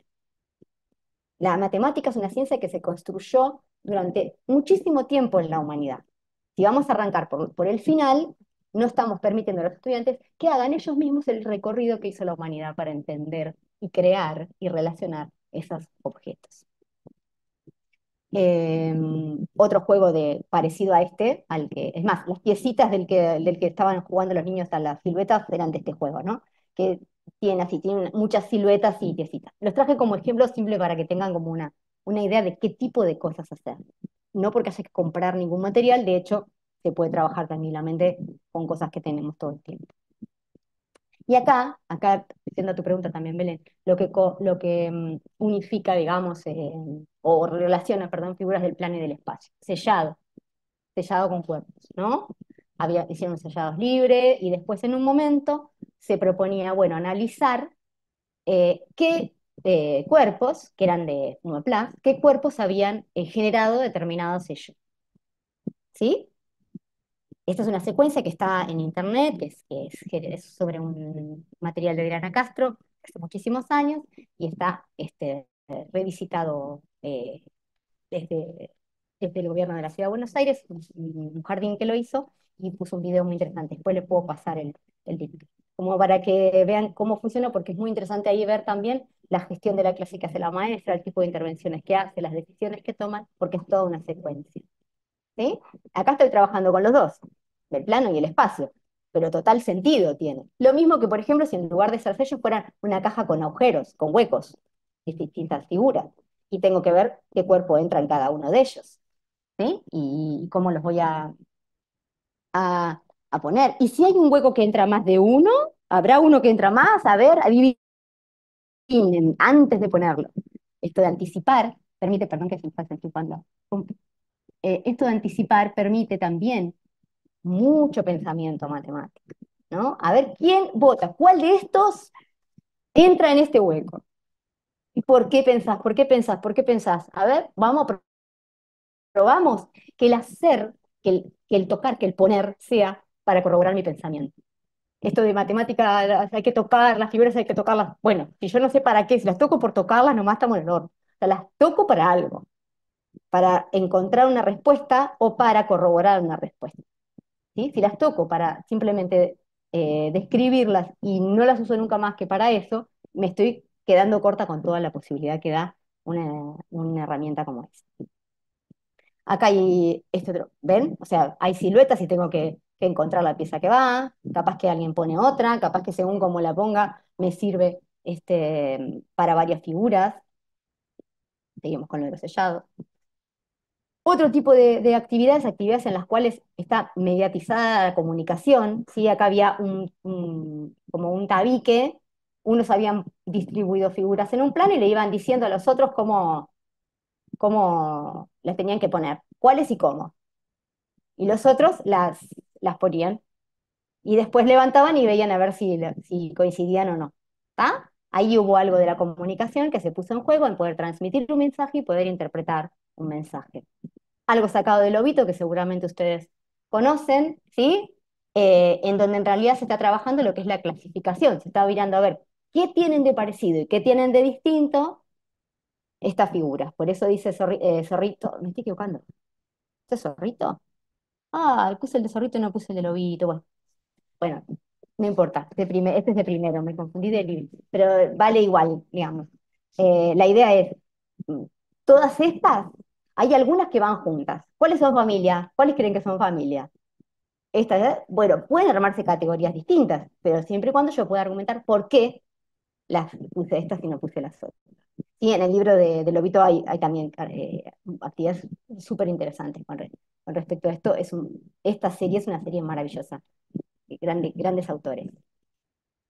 La matemática es una ciencia que se construyó durante muchísimo tiempo en la humanidad. Si vamos a arrancar por el final, no estamos permitiendo a los estudiantes que hagan ellos mismos el recorrido que hizo la humanidad para entender y crear y relacionar esos objetos. Otro juego parecido a este, es más, las piecitas del que estaban jugando los niños a las siluetas eran de este juego, ¿no? Que tienen muchas siluetas y piecitas. Los traje como ejemplo simple para que tengan como una idea de qué tipo de cosas hacer. No porque haya que comprar ningún material, de hecho, se puede trabajar tranquilamente con cosas que tenemos todo el tiempo. Y acá, siendo tu pregunta también, Belén, lo que unifica, digamos, o relaciona, perdón, figuras del plano y del espacio. Sellado con cuerpos, ¿no? Hicieron sellados libres y después en un momento se proponía, bueno, analizar qué cuerpos, que eran de Nueplas, qué cuerpos habían generado determinado sello, ¿sí? Esta es una secuencia que está en internet, que es sobre un material de Adriana Castro, hace muchísimos años, y está revisitado desde, desde el gobierno de la Ciudad de Buenos Aires, un jardín que lo hizo, y puso un video muy interesante. Después le puedo pasar el link, como para que vean cómo funciona, porque es muy interesante ahí ver también la gestión de la clase que hace la maestra, el tipo de intervenciones que hace, las decisiones que toman, porque es toda una secuencia. ¿Sí? Acá estoy trabajando con los dos, el plano y el espacio, pero total sentido tiene. Lo mismo que, por ejemplo, si en lugar de ser sellos fuera una caja con agujeros, con huecos, distintas figuras. y tengo que ver qué cuerpo entra en cada uno de ellos, ¿sí? Y cómo los voy a, a poner. Y si hay un hueco que entra más de uno, habrá uno que entra más, a ver, adivinen, antes de ponerlo. Esto de anticipar, permite, perdón que se me está enchufando. Esto de anticipar permite también mucho pensamiento matemático, ¿no? A ver, ¿quién vota? ¿Cuál de estos entra en este hueco? ¿Y por qué pensás? ¿Por qué pensás? ¿Por qué pensás? A ver, probamos que el hacer, que el tocar, que el poner sea para corroborar mi pensamiento. Esto de matemática, hay que tocar, las figuras hay que tocarlas. Bueno, si yo no sé para qué, si las toco por tocarlas, nomás estamos en el horno. O sea, las toco para algo, para encontrar una respuesta o para corroborar una respuesta. ¿Sí? Si las toco para simplemente describirlas y no las uso nunca más que para eso, me estoy quedando corta con toda la posibilidad que da una herramienta como esta. Acá hay este otro, ¿ven? O sea, hay siluetas y tengo que encontrar la pieza que va, capaz que alguien pone otra, capaz que según cómo la ponga me sirve para varias figuras. Seguimos con lo de los sellados. Otro tipo de actividades en las cuales está mediatizada la comunicación, ¿sí? Acá había como un tabique, unos habían distribuido figuras en un plano y le iban diciendo a los otros cómo las tenían que poner, cuáles y cómo. Y los otros las ponían. Y después levantaban y veían a ver si coincidían o no. ¿Está? Ahí hubo algo de la comunicación que se puso en juego en poder transmitir un mensaje y poder interpretar un mensaje. Algo sacado del Lobito que seguramente ustedes conocen, ¿sí? En donde en realidad se está trabajando lo que es la clasificación. Se está mirando a ver qué tienen de parecido y qué tienen de distinto estas figuras. Por eso dice zorrito. Me estoy equivocando. ¿Este es zorrito? Ah, puse el de zorrito y no puse el de lobito. Bueno, no importa. Este es de primero, me confundí de libro. Pero vale igual, digamos. La idea es, mm, todas estas, hay algunas que van juntas. ¿Cuáles son familia? ¿Cuáles creen que son familia? Estas, bueno, pueden armarse categorías distintas, pero siempre y cuando yo pueda argumentar por qué las puse estas y no puse las otras. Sí, en el libro de Lobito hay también actividades súper interesantes con respecto a esto. Esta serie es una serie maravillosa, grandes autores.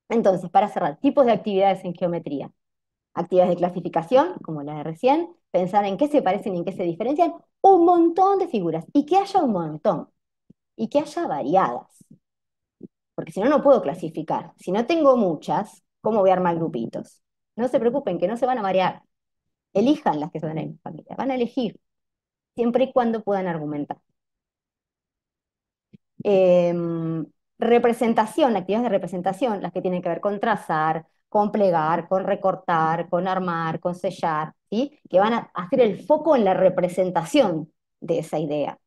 Entonces, para cerrar, tipos de actividades en geometría. Actividades de clasificación, como la de recién, pensar en qué se parecen y en qué se diferencian, un montón de figuras, y que haya un montón, y que haya variadas, porque si no, no puedo clasificar. Si no tengo muchas, ¿cómo voy a armar grupitos? No se preocupen, que no se van a variar. Elijan las que son de la misma familia, van a elegir, siempre y cuando puedan argumentar. Representación, actividades de representación, las que tienen que ver con trazar, con plegar, con recortar, con armar, con sellar, ¿sí? Que van a hacer el foco en la representación de esa idea.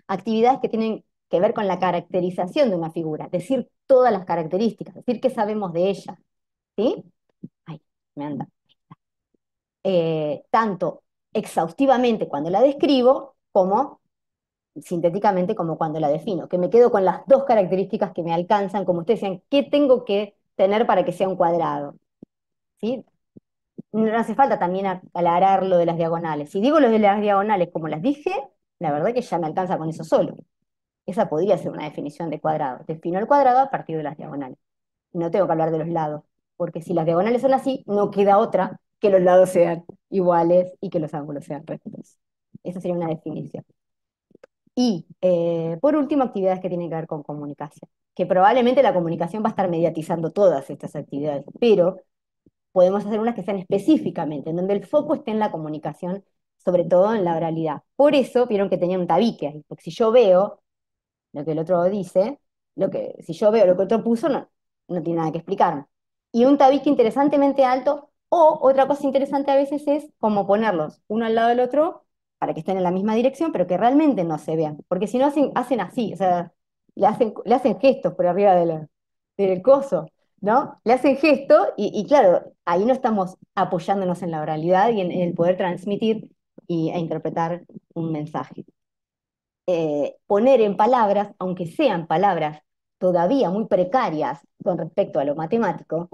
Actividades que tienen que ver con la caracterización de una figura, decir todas las características, decir qué sabemos de ella, ¿sí? Ay, me anda. Tanto exhaustivamente cuando la describo, como sintéticamente como cuando la defino, que me quedo con las dos características que me alcanzan, como ustedes decían, ¿qué tengo que tener para que sea un cuadrado? ¿Sí? No hace falta también aclarar lo de las diagonales. Si digo lo de las diagonales como las dije, la verdad que ya me alcanza con eso solo. Esa podría ser una definición de cuadrado. Defino el cuadrado a partir de las diagonales. No tengo que hablar de los lados, porque si las diagonales son así, no queda otra que los lados sean iguales y que los ángulos sean rectos. Esa sería una definición. Y por último, actividades que tienen que ver con comunicación, que probablemente la comunicación va a estar mediatizando todas estas actividades, pero podemos hacer unas que sean específicamente, en donde el foco esté en la comunicación, sobre todo en la oralidad. Por eso vieron que tenía un tabique ahí, porque si yo veo lo que el otro dice, si yo veo lo que otro puso, no tiene nada que explicarme. Y un tabique interesantemente alto, o otra cosa interesante a veces es como ponerlos uno al lado del otro para que estén en la misma dirección, pero que realmente no se vean. Porque si no hacen así, o sea, le hacen gestos por arriba del coso, ¿no? Le hacen gestos y claro, ahí no estamos apoyándonos en la oralidad y en el poder transmitir e interpretar un mensaje. Poner en palabras, aunque sean palabras todavía muy precarias con respecto a lo matemático,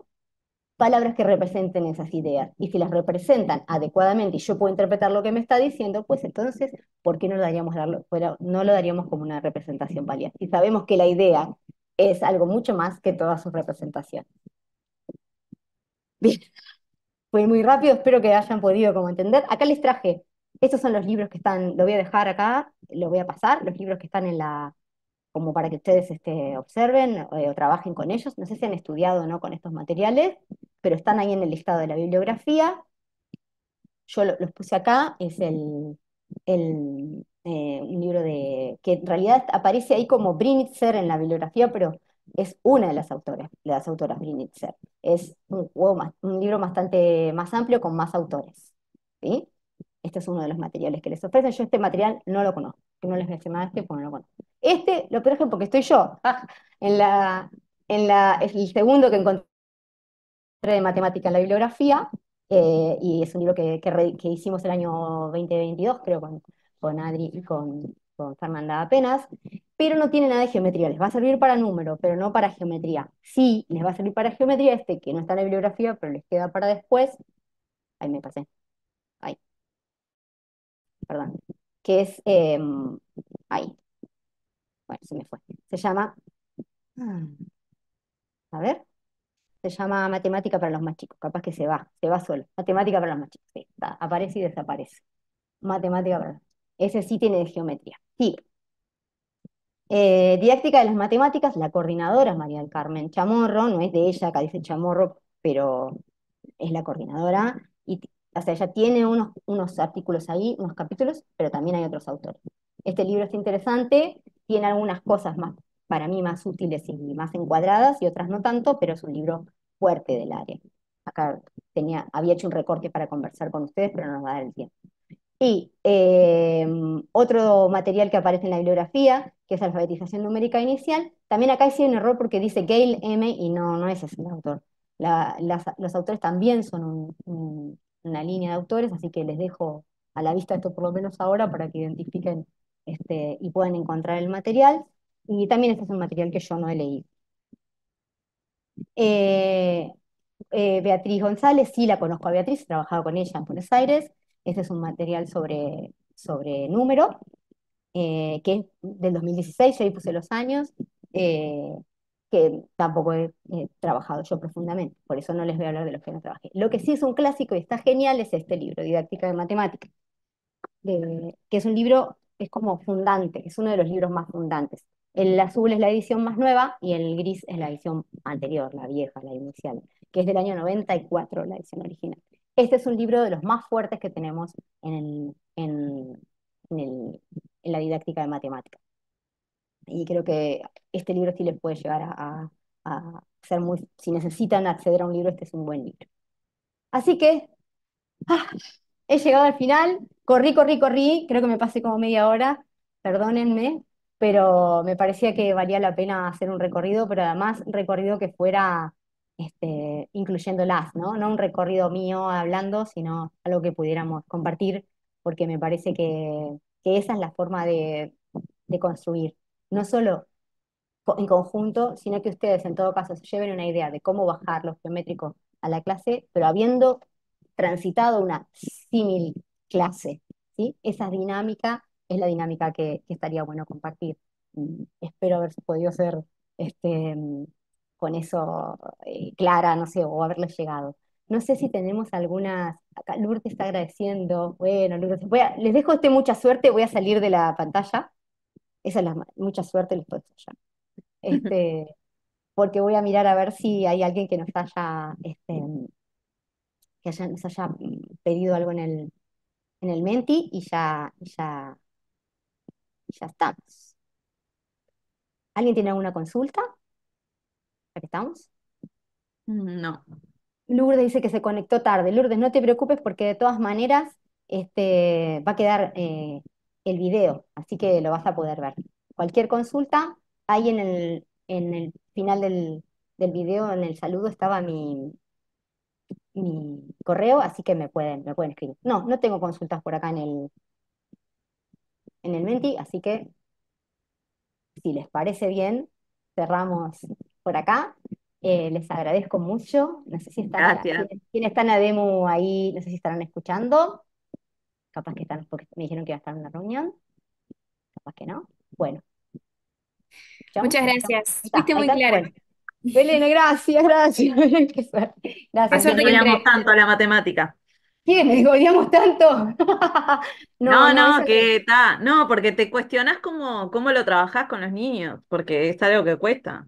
palabras que representen esas ideas. Y si las representan adecuadamente y yo puedo interpretar lo que me está diciendo, pues entonces, ¿por qué no lo daríamos, no lo daríamos como una representación válida? Si sabemos que la idea es algo mucho más que todas sus representaciones. Bien, fue muy rápido, espero que hayan podido como entender. Acá les traje, estos son los libros que están, lo voy a dejar acá, lo voy a pasar, los libros que están en la, como para que ustedes observen o trabajen con ellos. No sé si han estudiado o no con estos materiales, pero están ahí en el listado de la bibliografía. Yo los puse acá, es un libro que en realidad aparece ahí como Brinitzer en la bibliografía, pero es una de las autoras Brinitzer. Es un libro bastante más amplio con más autores. ¿Sí? Este es uno de los materiales que les ofrecen. Yo este material no lo conozco, que no les voy a decir nada de este porque no lo conozco. Este lo traje porque estoy yo, es el segundo que encontré de matemática en la bibliografía, y es un libro que hicimos el año 2022, creo, con Adri y con Fernanda apenas, pero no tiene nada de geometría. Les va a servir para número, pero no para geometría. Sí, les va a servir para geometría que no está en la bibliografía, pero les queda para después. Ahí me pasé. Ahí, perdón. Que es, ahí, bueno, se me fue. Se llama, ah, a ver. Se llama Matemática para los más chicos, capaz que se va solo. Matemática para los más chicos, sí, aparece y desaparece. Matemática para ese sí tiene de geometría. Sí. Didáctica de las matemáticas, la coordinadora es María del Carmen Chamorro, no es de ella, acá dice Chamorro, pero es la coordinadora. O sea, ella tiene unos artículos ahí, unos capítulos, pero también hay otros autores. Este libro es interesante, tiene algunas cosas más, para mí, más útiles y más encuadradas, y otras no tanto, pero es un libro fuerte del área. Acá había hecho un recorte para conversar con ustedes, pero no nos va a dar el tiempo. Y otro material que aparece en la bibliografía, que es alfabetización numérica inicial, también acá hice un error porque dice Gail M. y no es ese el autor. Los autores también son una línea de autores, así que les dejo a la vista esto por lo menos ahora para que identifiquen y puedan encontrar el material. Y también este es un material que yo no he leído. Eh, Beatriz González, sí la conozco a Beatriz, he trabajado con ella en Buenos Aires. Este es un material sobre número, que es del 2016, yo ahí puse los años, eh, que tampoco he trabajado yo profundamente, por eso no les voy a hablar de los que no trabajé. Lo que sí es un clásico y está genial es este libro, Didáctica de Matemáticas, que es un libro, es como fundante, es uno de los libros más fundantes. El azul es la edición más nueva y el gris es la edición anterior, la vieja, la inicial, que es del año 94, la edición original. Este es un libro de los más fuertes que tenemos en, el- en la didáctica de matemáticas. Y creo que este libro sí les puede llegar a ser muy, si necesitan acceder a un libro, este es un buen libro. Así que ah, he llegado al final, corrí, creo que me pasé como media hora, perdónenme, pero me parecía que valía la pena hacer un recorrido, pero además un recorrido que fuera incluyéndolas, ¿no? No un recorrido mío hablando, sino algo que pudiéramos compartir, porque me parece que esa es la forma de construir, no solo en conjunto, sino que ustedes en todo caso se lleven una idea de cómo bajar los geométricos a la clase, pero habiendo transitado una símil clase, ¿sí? Esa dinámica es la dinámica que estaría bueno compartir. Espero haber podido ser con eso clara, no sé, o haberles llegado. No sé si tenemos algunas. Acá Lourdes está agradeciendo. Bueno, Lourdes, les dejo mucha suerte, voy a salir de la pantalla. Esa es mucha suerte les puedo ya. Porque voy a mirar a ver si hay alguien que nos haya pedido algo en el Menti y ya estamos. ¿Alguien tiene alguna consulta? ¿Ya que estamos? No. Lourdes dice que se conectó tarde. Lourdes, no te preocupes porque de todas maneras va a quedar el video, así que lo vas a poder ver. Cualquier consulta, ahí en el final del video, en el saludo, estaba mi correo, así que me pueden escribir. No tengo consultas por acá en el Menti, así que si les parece bien, cerramos por acá. Les agradezco mucho. No sé si están, Gracias. ¿quiénes están a demo ahí? No sé si estarán escuchando. Capaz que están, porque me dijeron que iba a estar en la reunión. Capaz que no. Bueno, ¿escuchamos? Muchas ¿Escuchamos? gracias. Ahí Fuiste muy está. clara. Bueno, Belén, gracias, gracias. Qué suerte. Qué Gracias, Así suerte que que Belén. odiamos entré. tanto la matemática. ¿Qué? ¿Me odiamos tanto? No, No, no, no, eso que está. No, porque te cuestionas cómo lo trabajás con los niños, porque es algo que cuesta.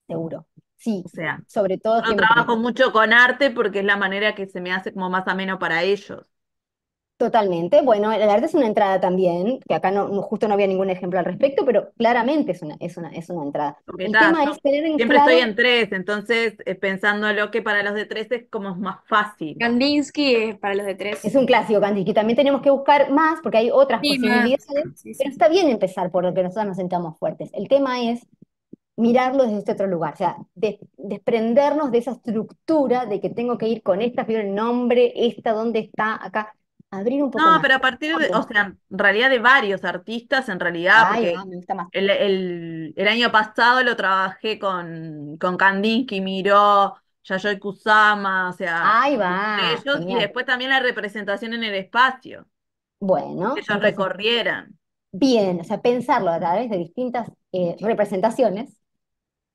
seguro. Sí, O sea, sobre todo yo geometría. trabajo mucho con arte porque es la manera que se me hace como más ameno para ellos. Totalmente. Bueno, el arte es una entrada también, que acá justo no había ningún ejemplo al respecto, pero claramente es una entrada. Porque El está, tema es tener en siempre estoy claro, en tres, entonces pensando lo que para los de tres es como más fácil. Kandinsky es para los de es 3. un clásico, Candy, que también tenemos que buscar más porque hay otras Sí, más. posibilidades, Sí, pero sí. está bien empezar por lo que nosotros nos sentamos fuertes. El tema es mirarlo desde este otro lugar, o sea, desprendernos de esa estructura de que tengo que ir con esta figura, el nombre, esta, dónde está, acá, abrir un poco No, más. pero a partir de, o sea, en realidad de varios artistas, en realidad, Ahí porque va, me gusta más. el año pasado lo trabajé con Kandinsky, Miró, Yayoi Kusama, o sea, Ahí de va, ellos, y genial. después también la representación en el espacio, que Bueno, ellos entonces, recorrieran. bien, o sea, pensarlo a través de distintas representaciones,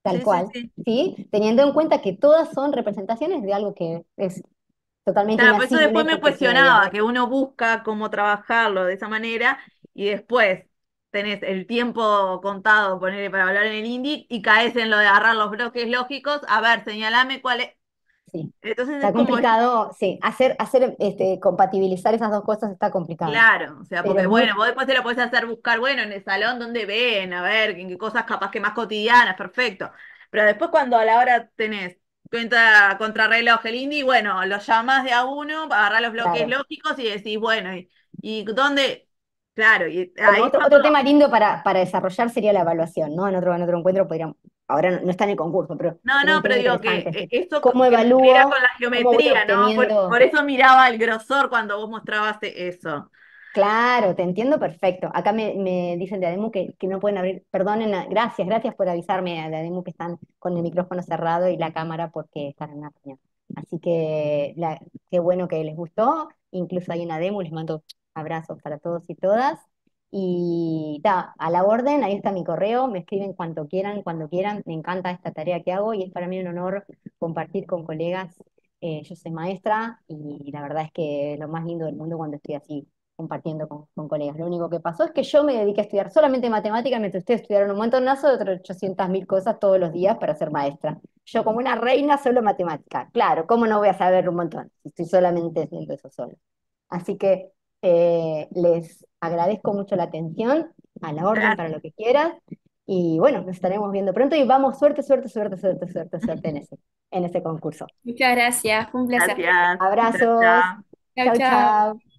tal Sí, sí, cual, sí. ¿sí? Teniendo en cuenta que todas son representaciones de algo que es totalmente Claro, por eso inasible después me porque es una idea. cuestionaba que uno busca cómo trabajarlo de esa manera y después tenés el tiempo contado, ponerle para hablar en el indie y caes en lo de agarrar los bloques lógicos. A ver, señalame cuál es. Sí, Entonces está es como, complicado, sí, compatibilizar esas dos cosas está complicado, claro, o sea, pero porque es muy, bueno, vos después te lo podés hacer buscar, bueno, en el salón donde ven, a ver, en qué cosas capaz que más cotidianas, perfecto. Pero después cuando a la hora tenés cuenta contrarreloj el indie, bueno, lo llamás de a uno, agarrás los bloques claro. lógicos y decís, bueno, ¿y dónde? Claro, y Bueno, ahí otro cuando... tema lindo para desarrollar sería la evaluación, ¿no? En otro encuentro podríamos, ahora no está en el concurso, pero No, sería un no, pero tema digo que interesante. eso ¿Cómo que era con evalúo? la ¿Cómo voy geometría, ¿no? Por obteniendo? eso miraba el grosor cuando vos mostrabas eso. Claro, te entiendo perfecto. Acá me dicen de Ademu que no pueden abrir, perdonen, gracias por avisarme de Ademu que están con el micrófono cerrado y la cámara porque están en una reunión. Así que qué bueno que les gustó, incluso hay una demo, les mando abrazos para todos y todas. Y a la orden, ahí está mi correo, me escriben cuando quieran, me encanta esta tarea que hago y es para mí un honor compartir con colegas. Yo soy maestra y la verdad es que lo más lindo del mundo cuando estoy así compartiendo con colegas. Lo único que pasó es que yo me dediqué a estudiar solamente matemáticas, mientras ustedes estudiaron un montonazo de otras 800.000 cosas todos los días para ser maestra. Yo como una reina solo matemática. Claro, ¿cómo no voy a saber un montón si estoy solamente haciendo eso solo? Así que les agradezco mucho la atención, a la orden para Gracias. lo que quieras. Y bueno, nos estaremos viendo pronto y vamos, suerte, suerte, suerte, suerte, suerte, suerte en ese concurso. Muchas gracias. Fue un placer. Gracias. Chao, Abrazos. chao. Chau, Chau, chau. chau.